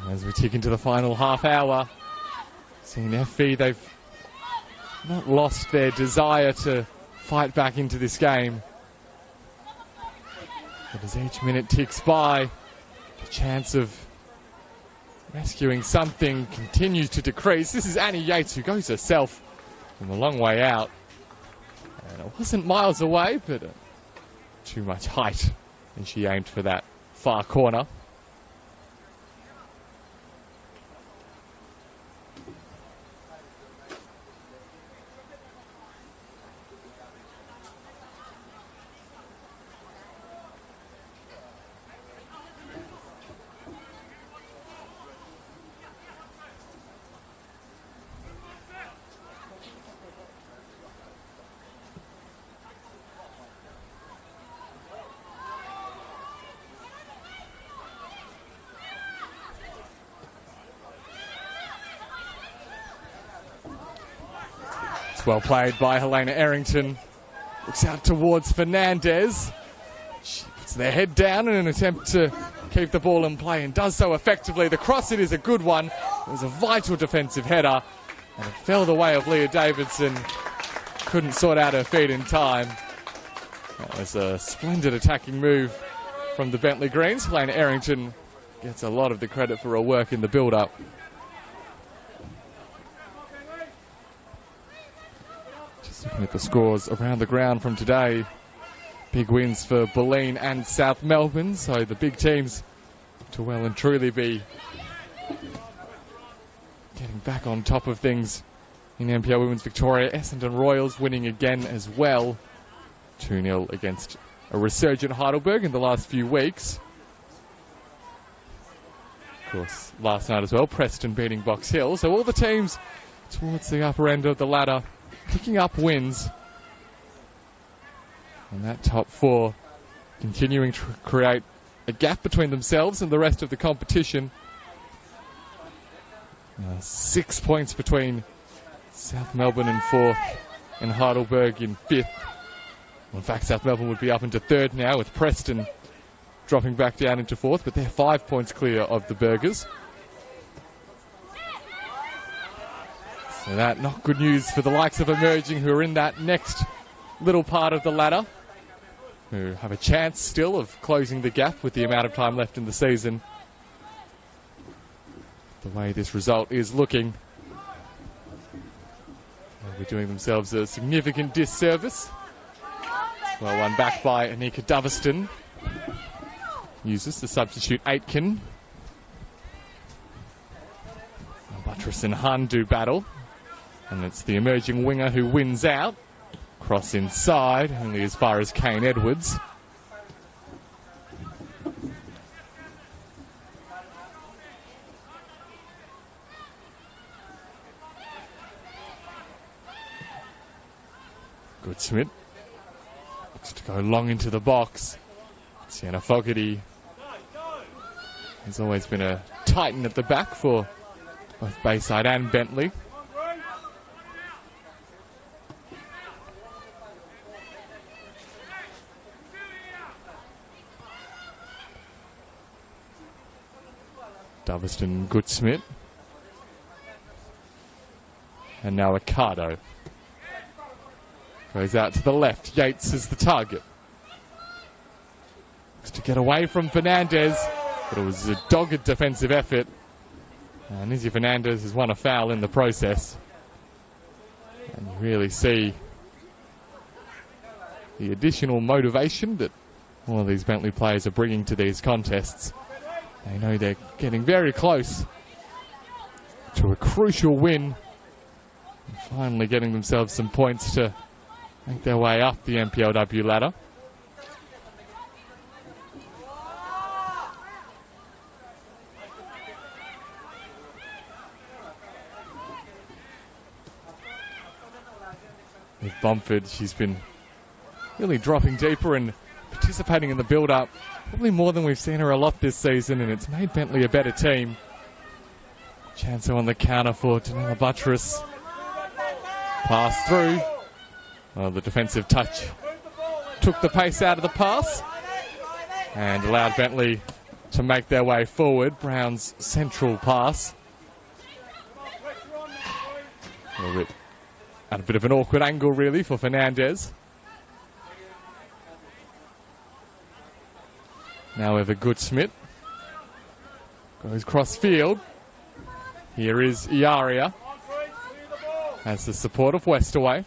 As we tick into the final half hour, seeing FE, they've not lost their desire to fight back into this game. But as each minute ticks by, the chance of rescuing something continues to decrease. This is Annie Yates, who goes herself from a long way out. And it wasn't miles away, but too much height. And she aimed for that far corner. Well played by Helena Errington. Looks out towards Fernandez. She puts their head down in an attempt to keep the ball in play and does so effectively. The cross, it is a good one. It was a vital defensive header and it fell the way of Leah Davidson. Couldn't sort out her feet in time. That was a splendid attacking move from the Bentleigh Greens. Helena Errington gets a lot of the credit for her work in the build-up. Looking at the scores around the ground from today, big wins for Bulleen and South Melbourne, so the big teams to well and truly be getting back on top of things in NPL Women's Victoria. Essendon Royals winning again as well, 2-0 against a resurgent Heidelberg in the last few weeks. Of course, last night as well, Preston beating Box Hill, so all the teams towards the upper end of the ladder picking up wins. And that top four continuing to create a gap between themselves and the rest of the competition. 6 points between South Melbourne in fourth and Heidelberg in fifth. Well, in fact, South Melbourne would be up into third now, with Preston dropping back down into fourth, but they're 5 points clear of the Burgers. So that not good news for the likes of emerging, who are in that next little part of the ladder, who have a chance still of closing the gap with the amount of time left in the season. The way this result is looking, they'll be doing themselves a significant disservice. Well, one back by Anika Doveston. Uses the substitute Aitken. Buttress and Hun do battle. And it's the emerging winger who wins out. Cross inside, only as far as Kane Edwards. Gutschmidt looks to go long into the box. Sienna Fogarty has always been a titan at the back for both Bayside and Bentleigh. Doveston, Gutschmidt. And now Ricardo. Goes out to the left. Yates is the target. Looks to get away from Fernandez, but it was a dogged defensive effort. And Izzy Fernandez has won a foul in the process. And you really see the additional motivation that all of these Bentleigh players are bringing to these contests. They know they're getting very close to a crucial win. And finally getting themselves some points to make their way up the NPLW ladder. With Bumford, she's been really dropping deeper and participating in the build-up, probably more than we've seen her a lot this season, and it's made Bentleigh a better team. Chanso on the counter for Danella Buttress. Pass through. Well, the defensive touch took the pace out of the pass and allowed Bentleigh to make their way forward. Brown's central pass. A little bit at a bit of an awkward angle, really, for Fernandez. Now over Goodsmith. Goes cross field. Here is Iaria. Has the support of Westaway.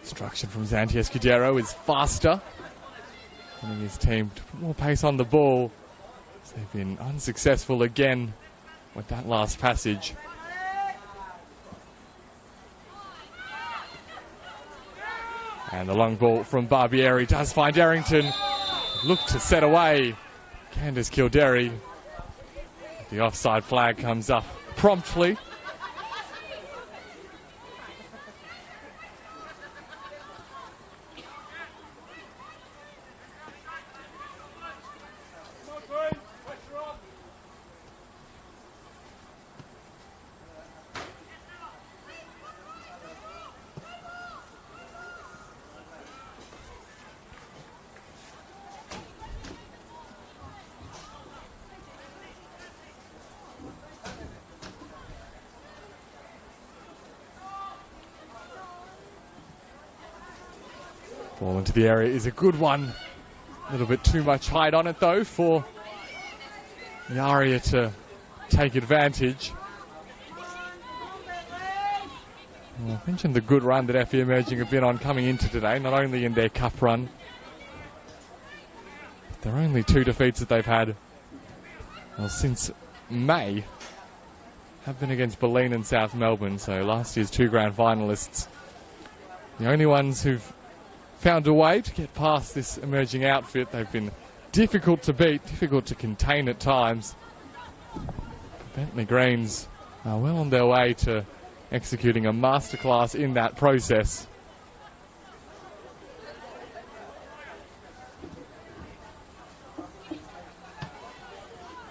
Instruction from Zanti Escudero is faster, wanting his team to put more pace on the ball. So they've been unsuccessful again with that last passage. And the long ball from Barbieri does find Errington. Look to set away Candice Kildare. The offside flag comes up promptly. Ball into the area is a good one. A little bit too much height on it, though, for Iaria to take advantage. Well, I mentioned the good run that FE Emerging have been on coming into today, not only in their cup run. Their only two defeats that they've had, well, since May have been against Bentleigh and South Melbourne, so last year's two grand finalists. The only ones who've found a way to get past this emerging outfit. They've been difficult to beat, difficult to contain at times. Bentleigh Greens are well on their way to executing a masterclass in that process.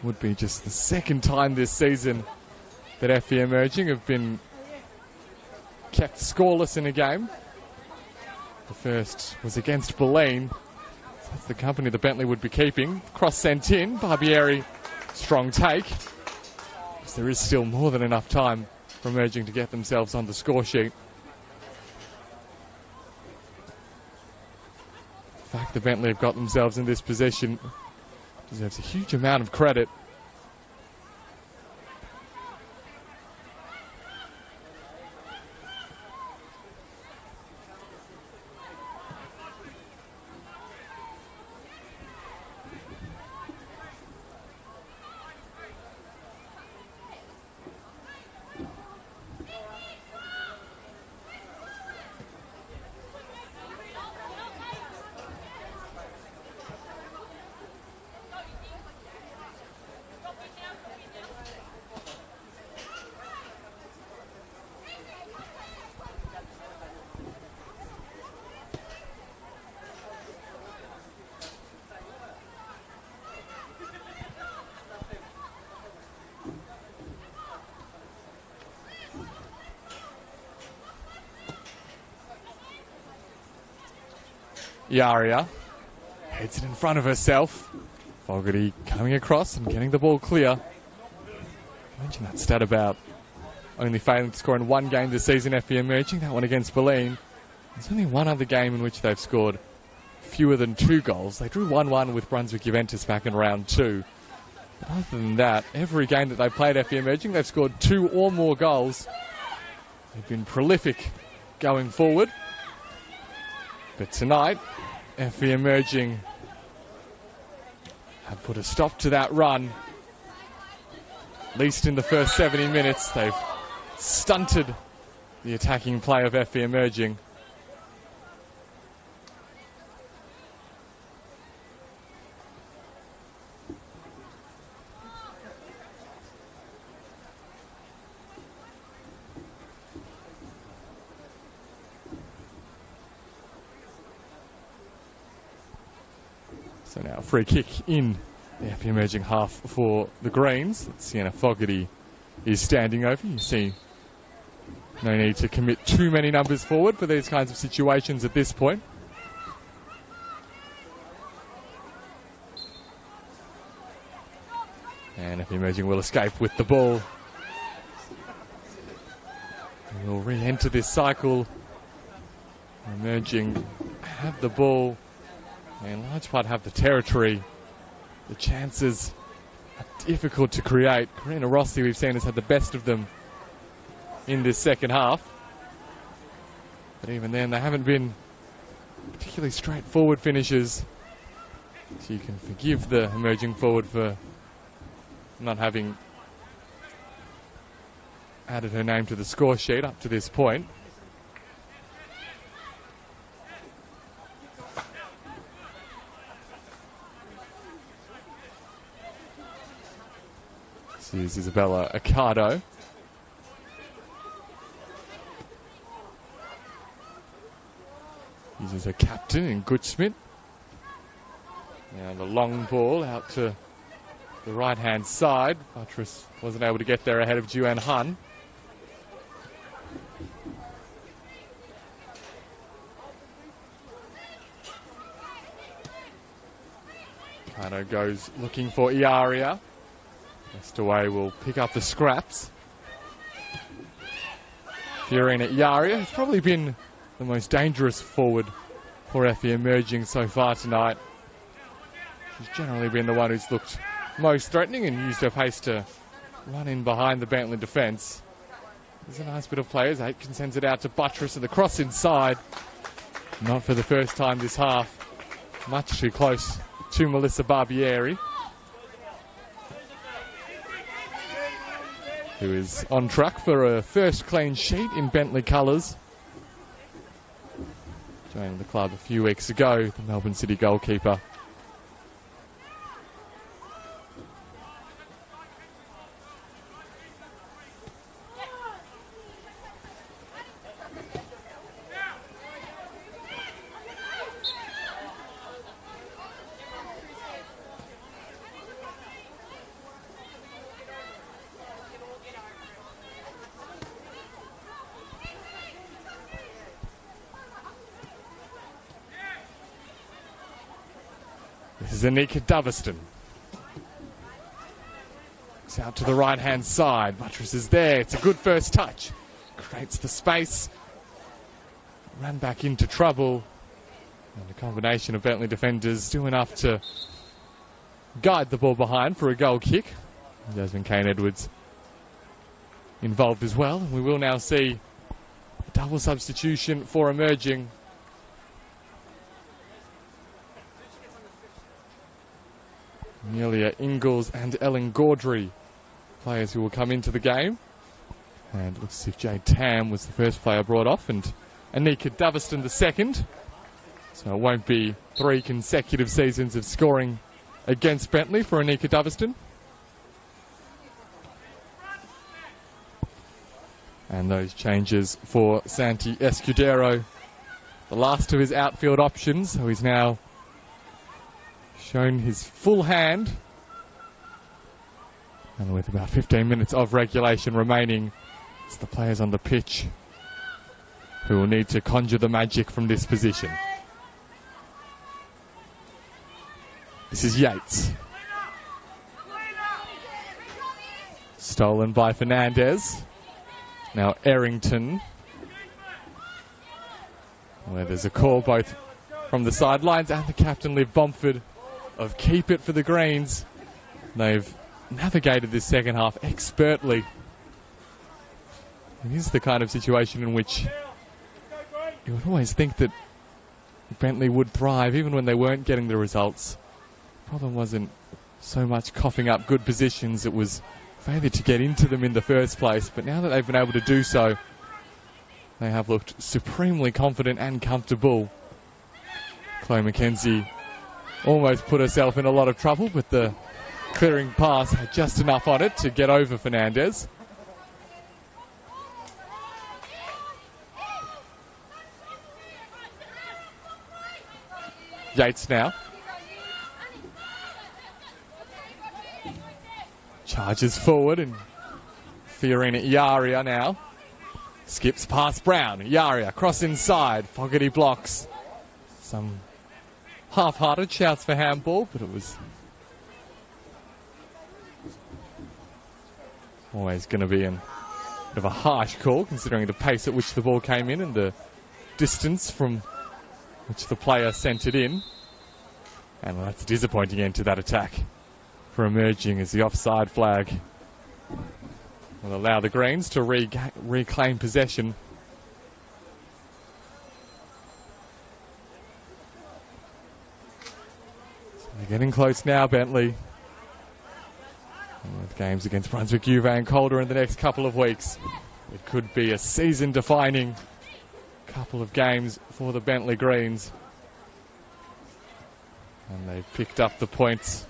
Would be just the second time this season that FE Emerging have been kept scoreless in a game. The first was against Bentleigh. That's the company that Bentleigh would be keeping. Cross sent in. Barbieri, strong take. Because there is still more than enough time for Emerging to get themselves on the score sheet. The fact that Bentleigh have got themselves in this position deserves a huge amount of credit. Iaria heads it in front of herself. Fogarty coming across and getting the ball clear. I mentioned that stat about only failing to score in one game this season, FE emerging, that one against Bentleigh. There's only one other game in which they've scored fewer than 2 goals. They drew 1-1 with Brunswick Juventus back in round 2. But other than that, every game that they've played FE emerging, they've scored 2 or more goals. They've been prolific going forward. But tonight, FE emerging have put a stop to that run. At least in the first 70 minutes, they've stunted the attacking play of FE emerging. So now a free kick in the FE emerging half for the Greens that Sienna Fogarty is standing over. You see no need to commit too many numbers forward for these kinds of situations at this point. And FE emerging will escape with the ball. We'll re-enter this cycle. Emerging have the ball. In large part have the territory. The chances are difficult to create. Karina Rossi, we've seen, has had the best of them in this second half. But even then, they haven't been particularly straightforward finishes. So you can forgive the emerging forward for not having added her name to the score sheet up to this point. This is Isabella Accardo. Uses a captain in Gutschmidt. Now the long ball out to the right-hand side. Buttress wasn't able to get there ahead of Juan Hun. Accardo goes looking for Iaria. Westaway will pick up the scraps. Fiorina Iaria has probably been the most dangerous forward for FE emerging so far tonight. She's generally been the one who's looked most threatening and used her pace to run in behind the Bentleigh defence. There's a nice bit of players. Aitken sends it out to Buttress and the cross inside. Not for the first time this half. Much too close to Melissa Barbieri, who is on track for a first clean sheet in Bentleigh colours. Joining the club a few weeks ago, the Melbourne City goalkeeper. This is Anika Doveston. It's out to the right-hand side. Buttress is there. It's a good first touch. Creates the space. Ran back into trouble. And a combination of Bentleigh defenders do enough to guide the ball behind for a goal kick. Jasmine Kane-Edwards involved as well. We will now see a double substitution for emerging. Amelia Ingalls and Ellen Gaudry, players who will come into the game. And it looks as if Jade Tam was the first player brought off and Anika Doveston the second. So it won't be 3 consecutive seasons of scoring against Bentleigh for Anika Doveston. And those changes for Santi Escudero, the last of his outfield options, so he's now shown his full hand. And with about 15 minutes of regulation remaining, it's the players on the pitch who will need to conjure the magic from this position. This is Yates. Stolen by Fernandez. Now Errington. Where there's a call both from the sidelines and the captain, Liv Bomford, of keep it for the Greens. They've navigated this second half expertly. It is the kind of situation in which you would always think that Bentleigh would thrive even when they weren't getting the results. The problem wasn't so much coughing up good positions, it was failure to get into them in the first place. But now that they've been able to do so, they have looked supremely confident and comfortable. Chloe McKenzie almost put herself in a lot of trouble, but the clearing pass had just enough on it to get over Fernandez. Yates now. Charges forward and Fiorina Iaria now. Skips past Brown. Iaria cross inside. Fogarty blocks. Some half-hearted shouts for handball, but it was always going to be a bit of a harsh call considering the pace at which the ball came in and the distance from which the player sent it in. And that's a disappointing end to that attack for Emerging, as the offside flag will allow the Greens to reclaim possession. So they're getting close now, Bentleigh. And with games against Brunswick, Juve and Calder in the next couple of weeks, it could be a season-defining couple of games for the Bentleigh Greens. And they've picked up the points,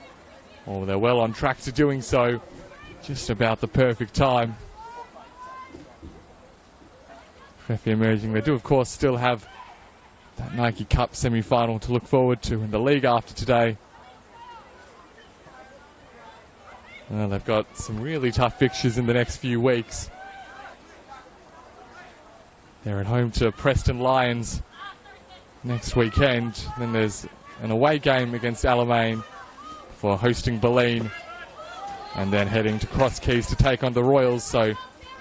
or they're well on track to doing so, just about the perfect time. For FE Emerging, they do of course still have that Nike Cup semi-final to look forward to in the league after today. Well, they've got some really tough fixtures in the next few weeks. They're at home to Preston Lions next weekend. Then there's an away game against Alamein for hosting Bentleigh, and then heading to Cross Keys to take on the Royals. So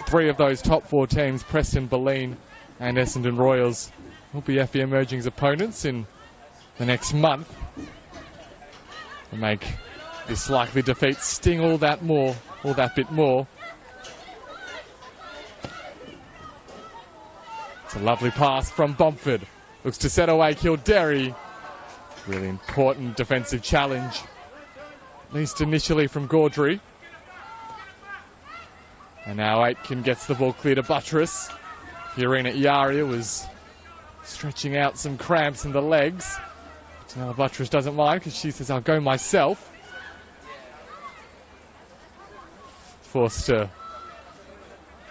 3 of those top 4 teams, Preston, Bentleigh and Essendon Royals, will be FE Emerging's opponents in the next month. To make this likely defeat sting all that bit more. It's a lovely pass from Bomford. Looks to set away Kildare. Really important defensive challenge, at least initially, from Gaudry. And now Aitken gets the ball clear to Buttress. Fiorina Iaria was stretching out some cramps in the legs. But now Buttress doesn't mind because she says, I'll go myself. Forced to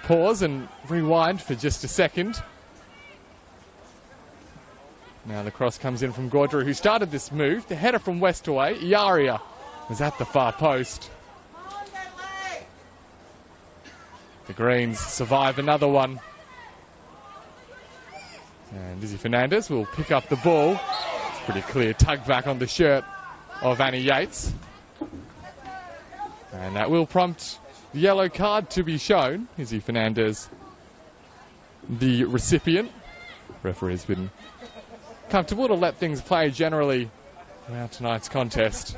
pause and rewind for just a second. Now the cross comes in from Gaudry, who started this move. The header from west away. Iaria was at the far post. The Greens survive another one. And Izzy Fernandez will pick up the ball. It's pretty clear tug back on the shirt of Annie Yates. And that will prompt the yellow card to be shown. Izzy Fernandez, the recipient. Referee's been comfortable to let things play generally throughout tonight's contest.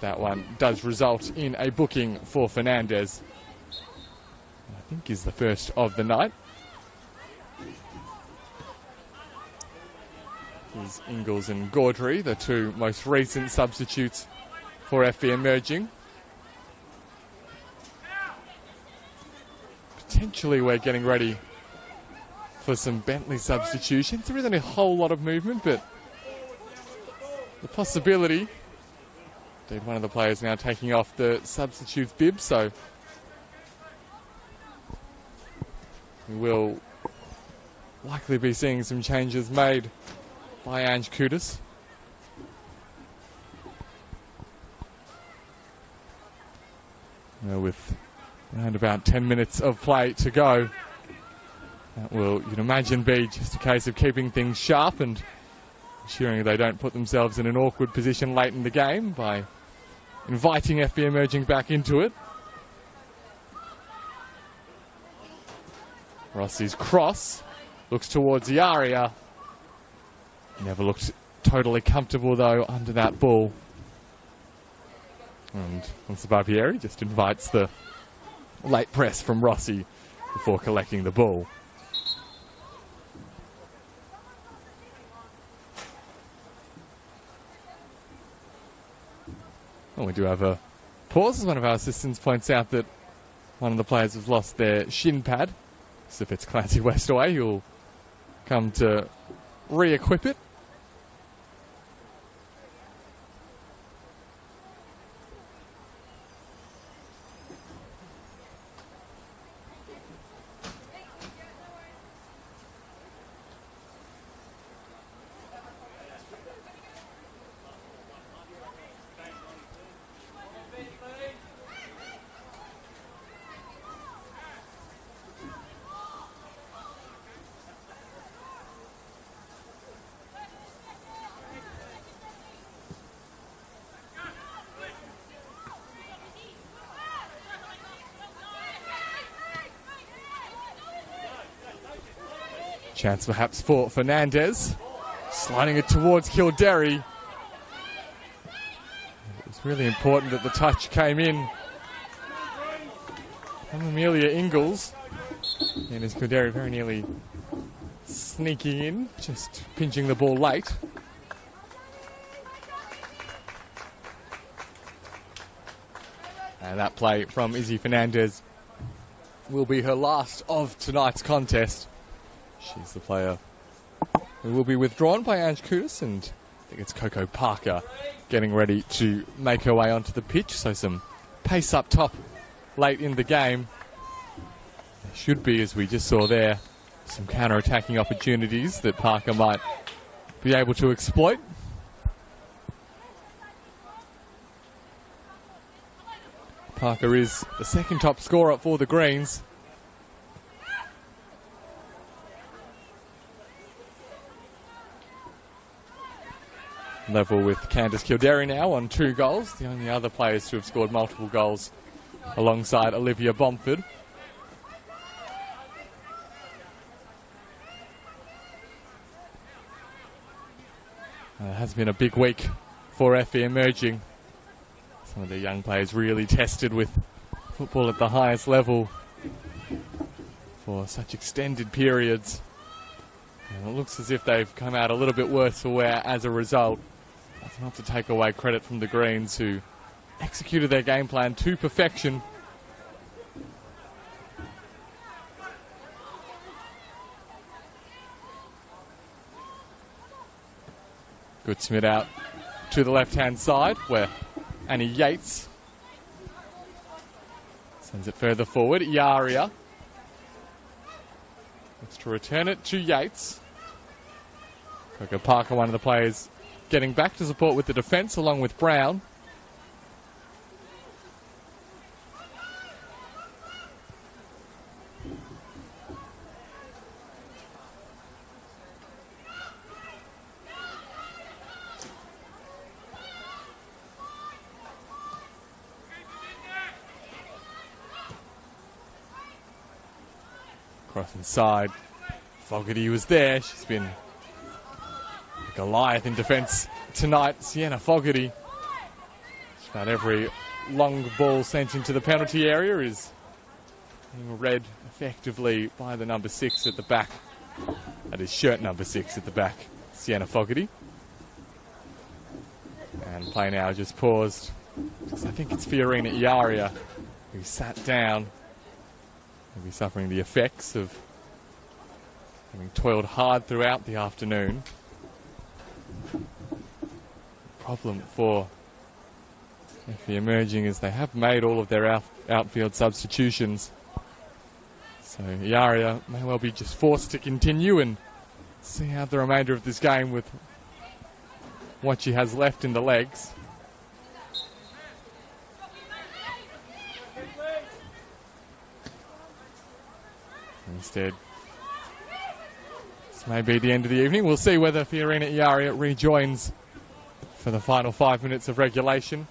That one does result in a booking for Fernandez. I think is the first of the night. Here's Ingles and Gaudry, the 2 most recent substitutes for FE Emerging. Potentially we're getting ready for some Bentleigh substitutions. There isn't a whole lot of movement, but the possibility. Indeed, one of the players now taking off the substitute's bib, so we will likely be seeing some changes made by Ange Kudus. With around about 10 minutes of play to go. That will, you'd imagine, be just a case of keeping things sharp and ensuring they don't put themselves in an awkward position late in the game by inviting FB Emerging back into it. Rossi's cross looks towards the area. Never looked totally comfortable though under that ball. And Barbieri just invites the late press from Rossi before collecting the ball. And we do have a pause as one of our assistants points out that one of the players has lost their shin pad. So if it's Clancy Westaway, who'll come to re-equip it. Chance perhaps for Fernandez. Sliding it towards Kildare. It's really important that the touch came in from Amelia Ingalls. And as Kildare very nearly sneaking in, just pinching the ball late. And that play from Izzy Fernandez will be her last of tonight's contest. She's the player who will be withdrawn by Ange Kudus, and I think it's Coco Parker getting ready to make her way onto the pitch. So some pace up top late in the game. There should be, as we just saw there, some counter-attacking opportunities that Parker might be able to exploit. Parker is the second top scorer for the Greens. Level with Candice Kildare now on 2 goals. The only other players to have scored multiple goals alongside Olivia Bomford. It has been a big week for FE Emerging. Some of the young players really tested with football at the highest level for such extended periods. And it looks as if they've come out a little bit worse for wear as a result. That's not to take away credit from the Greens, who executed their game plan to perfection. Good Smith out to the left-hand side, where Annie Yates sends it further forward. Iaria looks to return it to Yates. Coco Parker, one of the players, getting back to support with the defence along with Brown. Cross inside. Fogarty was there. She's been a Goliath in defence tonight. Sienna Fogarty. She's found every long ball sent into the penalty area is being read effectively by the number 6 at the back. That is shirt number 6 at the back, Sienna Fogarty. And play now just paused, because I think it's Fiorina Iaria who sat down. Will be suffering the effects of having toiled hard throughout the afternoon. The problem for FE Emerging is they have made all of their outfield substitutions. So Iaria may well be just forced to continue and see out the remainder of this game with what she has left in the legs. Instead, may be the end of the evening. We'll see whether Fiorina Iaria rejoins for the final 5 minutes of regulation.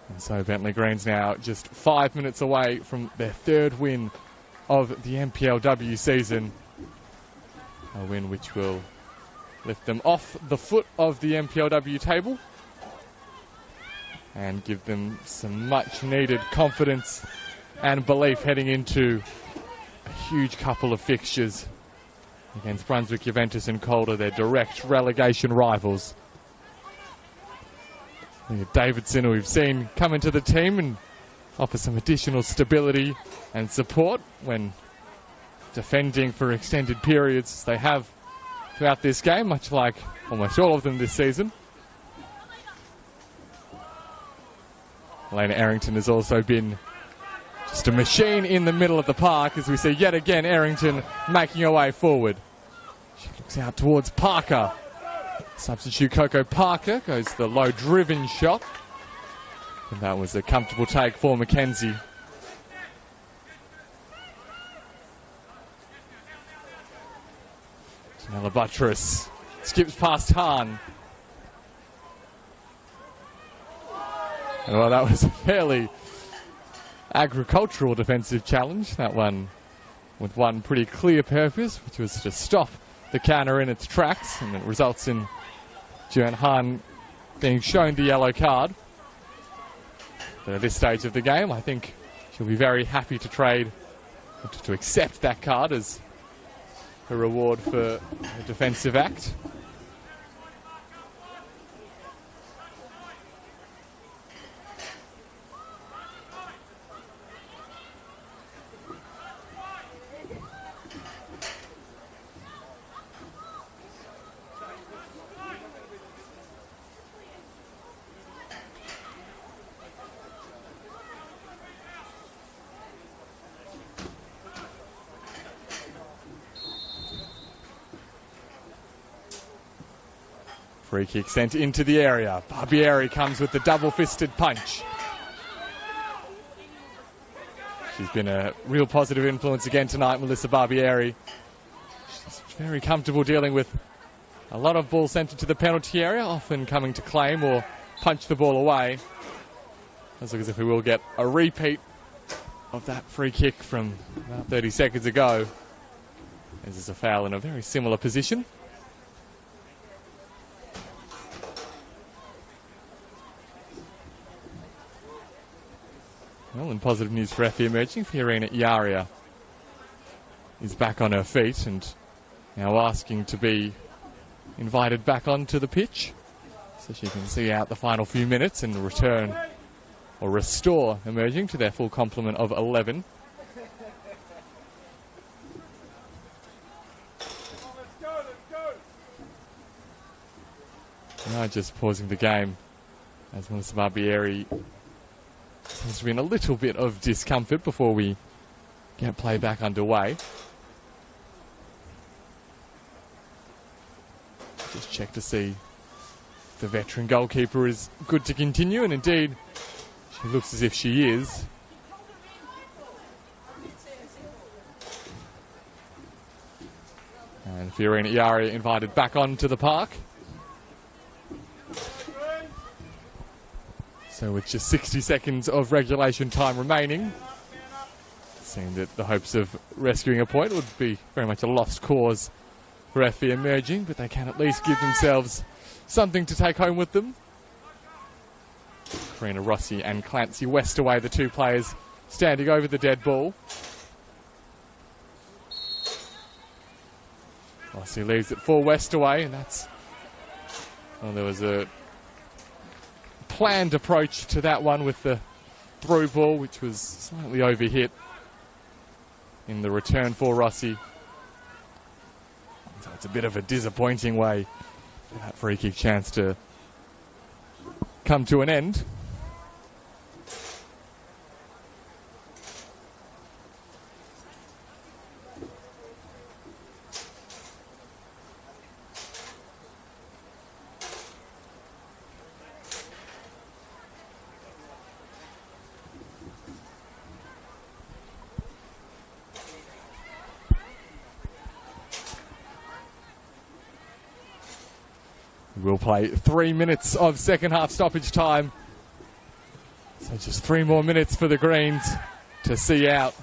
And so Bentleigh Greens now just 5 minutes away from their third win of the NPLW season. A win which will lift them off the foot of the NPLW table and give them some much needed confidence and belief heading into a huge couple of fixtures against Brunswick, Juventus and Calder, their direct relegation rivals. Davidson, who we've seen come into the team and offer some additional stability and support when defending for extended periods they have throughout this game, much like almost all of them this season. Elena Errington has also been just a machine in the middle of the park, as we see yet again Errington making her way forward. She looks out towards Parker. Substitute Coco Parker goes the low driven shot. And that was a comfortable take for Mackenzie. Janella Buttress skips past Hahn. Well, that was a fairly agricultural defensive challenge. That one with one pretty clear purpose, which was to stop the counter in its tracks, and it results in Joanne Hahn being shown the yellow card. But at this stage of the game, I think she'll be very happy to trade, to accept that card as a reward for a defensive act. Free kick sent into the area. Barbieri comes with the double-fisted punch. She's been a real positive influence again tonight, Melissa Barbieri. She's very comfortable dealing with a lot of balls sent into the penalty area, often coming to claim or punch the ball away. Does look as if we will get a repeat of that free kick from about 30 seconds ago. This is a foul in a very similar position. Well, and positive news for FE emerging. Fiorina Iaria is back on her feet and now asking to be invited back onto the pitch so she can see out the final few minutes and return or restore emerging to their full complement of 11. Now just pausing the game as Melissa Barbieri seems to be in a little bit of discomfort before we get play back underway. Just check to see if the veteran goalkeeper is good to continue, and indeed she looks as if she is. And Fiorina Iaria invited back onto the park. So with just 60 seconds of regulation time remaining, it seemed that the hopes of rescuing a point would be very much a lost cause for FE emerging, but they can at least give themselves something to take home with them. Karina Rossi and Clancy Westaway, the two players standing over the dead ball. Rossi leaves it for Westaway, and that's... Well, there was a planned approach to that one with the through ball, which was slightly overhit in the return for Rossi. So it's a bit of a disappointing way for that free kick chance to come to an end. We'll play 3 minutes of second half stoppage time. So just 3 more minutes for the Greens to see out,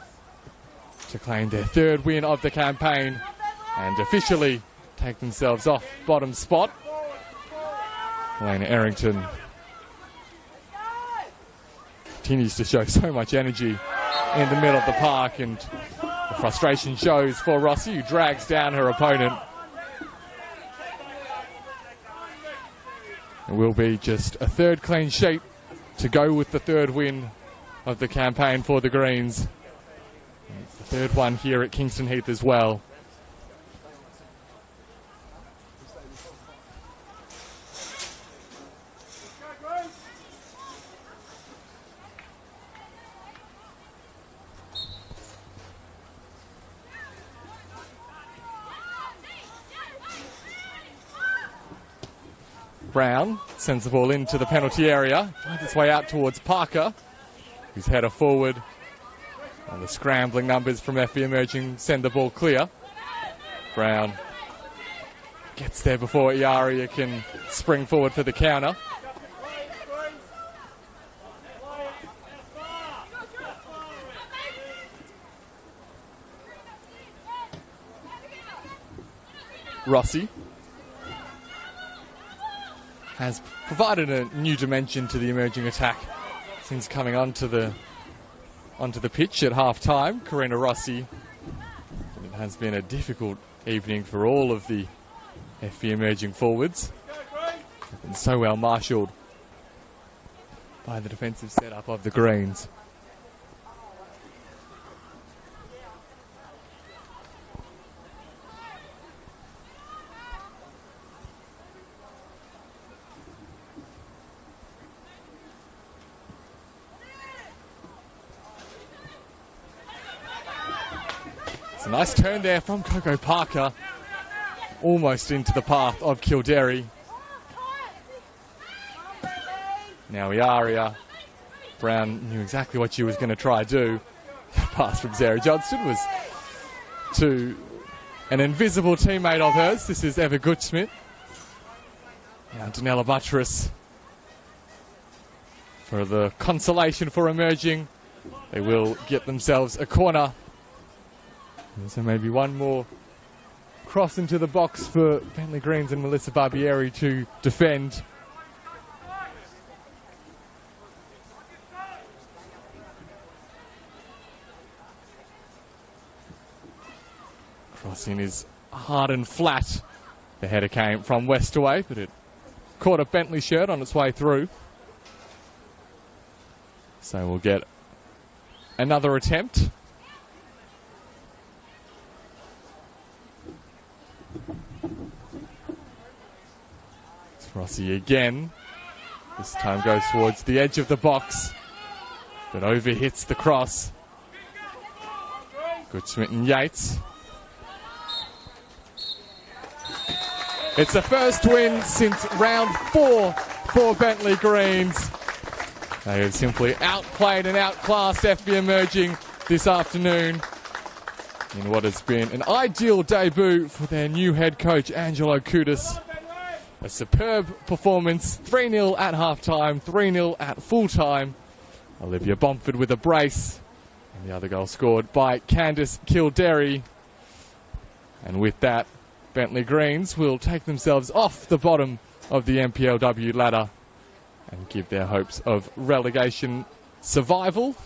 to claim their 3rd win of the campaign and officially take themselves off bottom spot. Elena Errington continues to show so much energy in the middle of the park, and the frustration shows for Rossi, who drags down her opponent. It will be just a 3rd clean sheet to go with the 3rd win of the campaign for the Greens. And it's the 3rd one here at Kingston Heath as well. Brown sends the ball into the penalty area, finds its way out towards Parker, whose header forward. And the scrambling numbers from FB Emerging send the ball clear. Brown gets there before Iaria can spring forward for the counter. Rossi has provided a new dimension to the emerging attack since coming onto the pitch at half-time. Karina Rossi. It has been a difficult evening for all of the FB emerging forwards. They've been so well marshalled by the defensive setup of the Greens. It's a nice turn there from Coco Parker, almost into the path of Kildare. Now Iaria. Brown knew exactly what she was going to try to do. The pass from Sarah Johnston was to an invisible teammate of hers. This is Eva Gutschmidt. Now Danella Buttress for the consolation for emerging. They will get themselves a corner. And so maybe one more cross into the box for Bentleigh Greens and Melissa Barbieri to defend. Crossing is hard and flat. The header came from Westaway, but it caught a Bentleigh shirt on its way through. So we'll get another attempt. Rossi again. This time goes towards the edge of the box, but overhits the cross. Gutschmidt and Yates. It's the first win since round 4 for Bentleigh Greens. They have simply outplayed and outclassed FB Emerging this afternoon in what has been an ideal debut for their new head coach, Angelo Kudus. A superb performance, 3-0 at half-time, 3-0 at full-time. Olivia Bomford with a brace, and the other goal scored by Candice Kildare. And with that, Bentleigh Greens will take themselves off the bottom of the NPLW ladder and give their hopes of relegation survival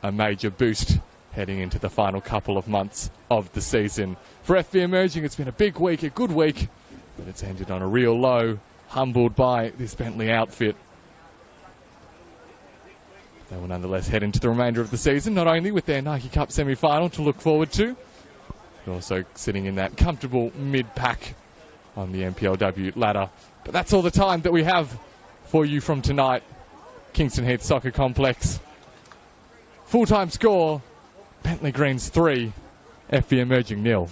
a major boost heading into the final couple of months of the season. For FB Emerging, it's been a big week, a good week, but it's ended on a real low, humbled by this Bentleigh outfit. They will nonetheless head into the remainder of the season, not only with their Nike Cup semi-final to look forward to, but also sitting in that comfortable mid-pack on the NPLW ladder. But that's all the time that we have for you from tonight. Kingston Heath Soccer Complex. Full-time score, Bentleigh Greens 3, FB Emerging 0.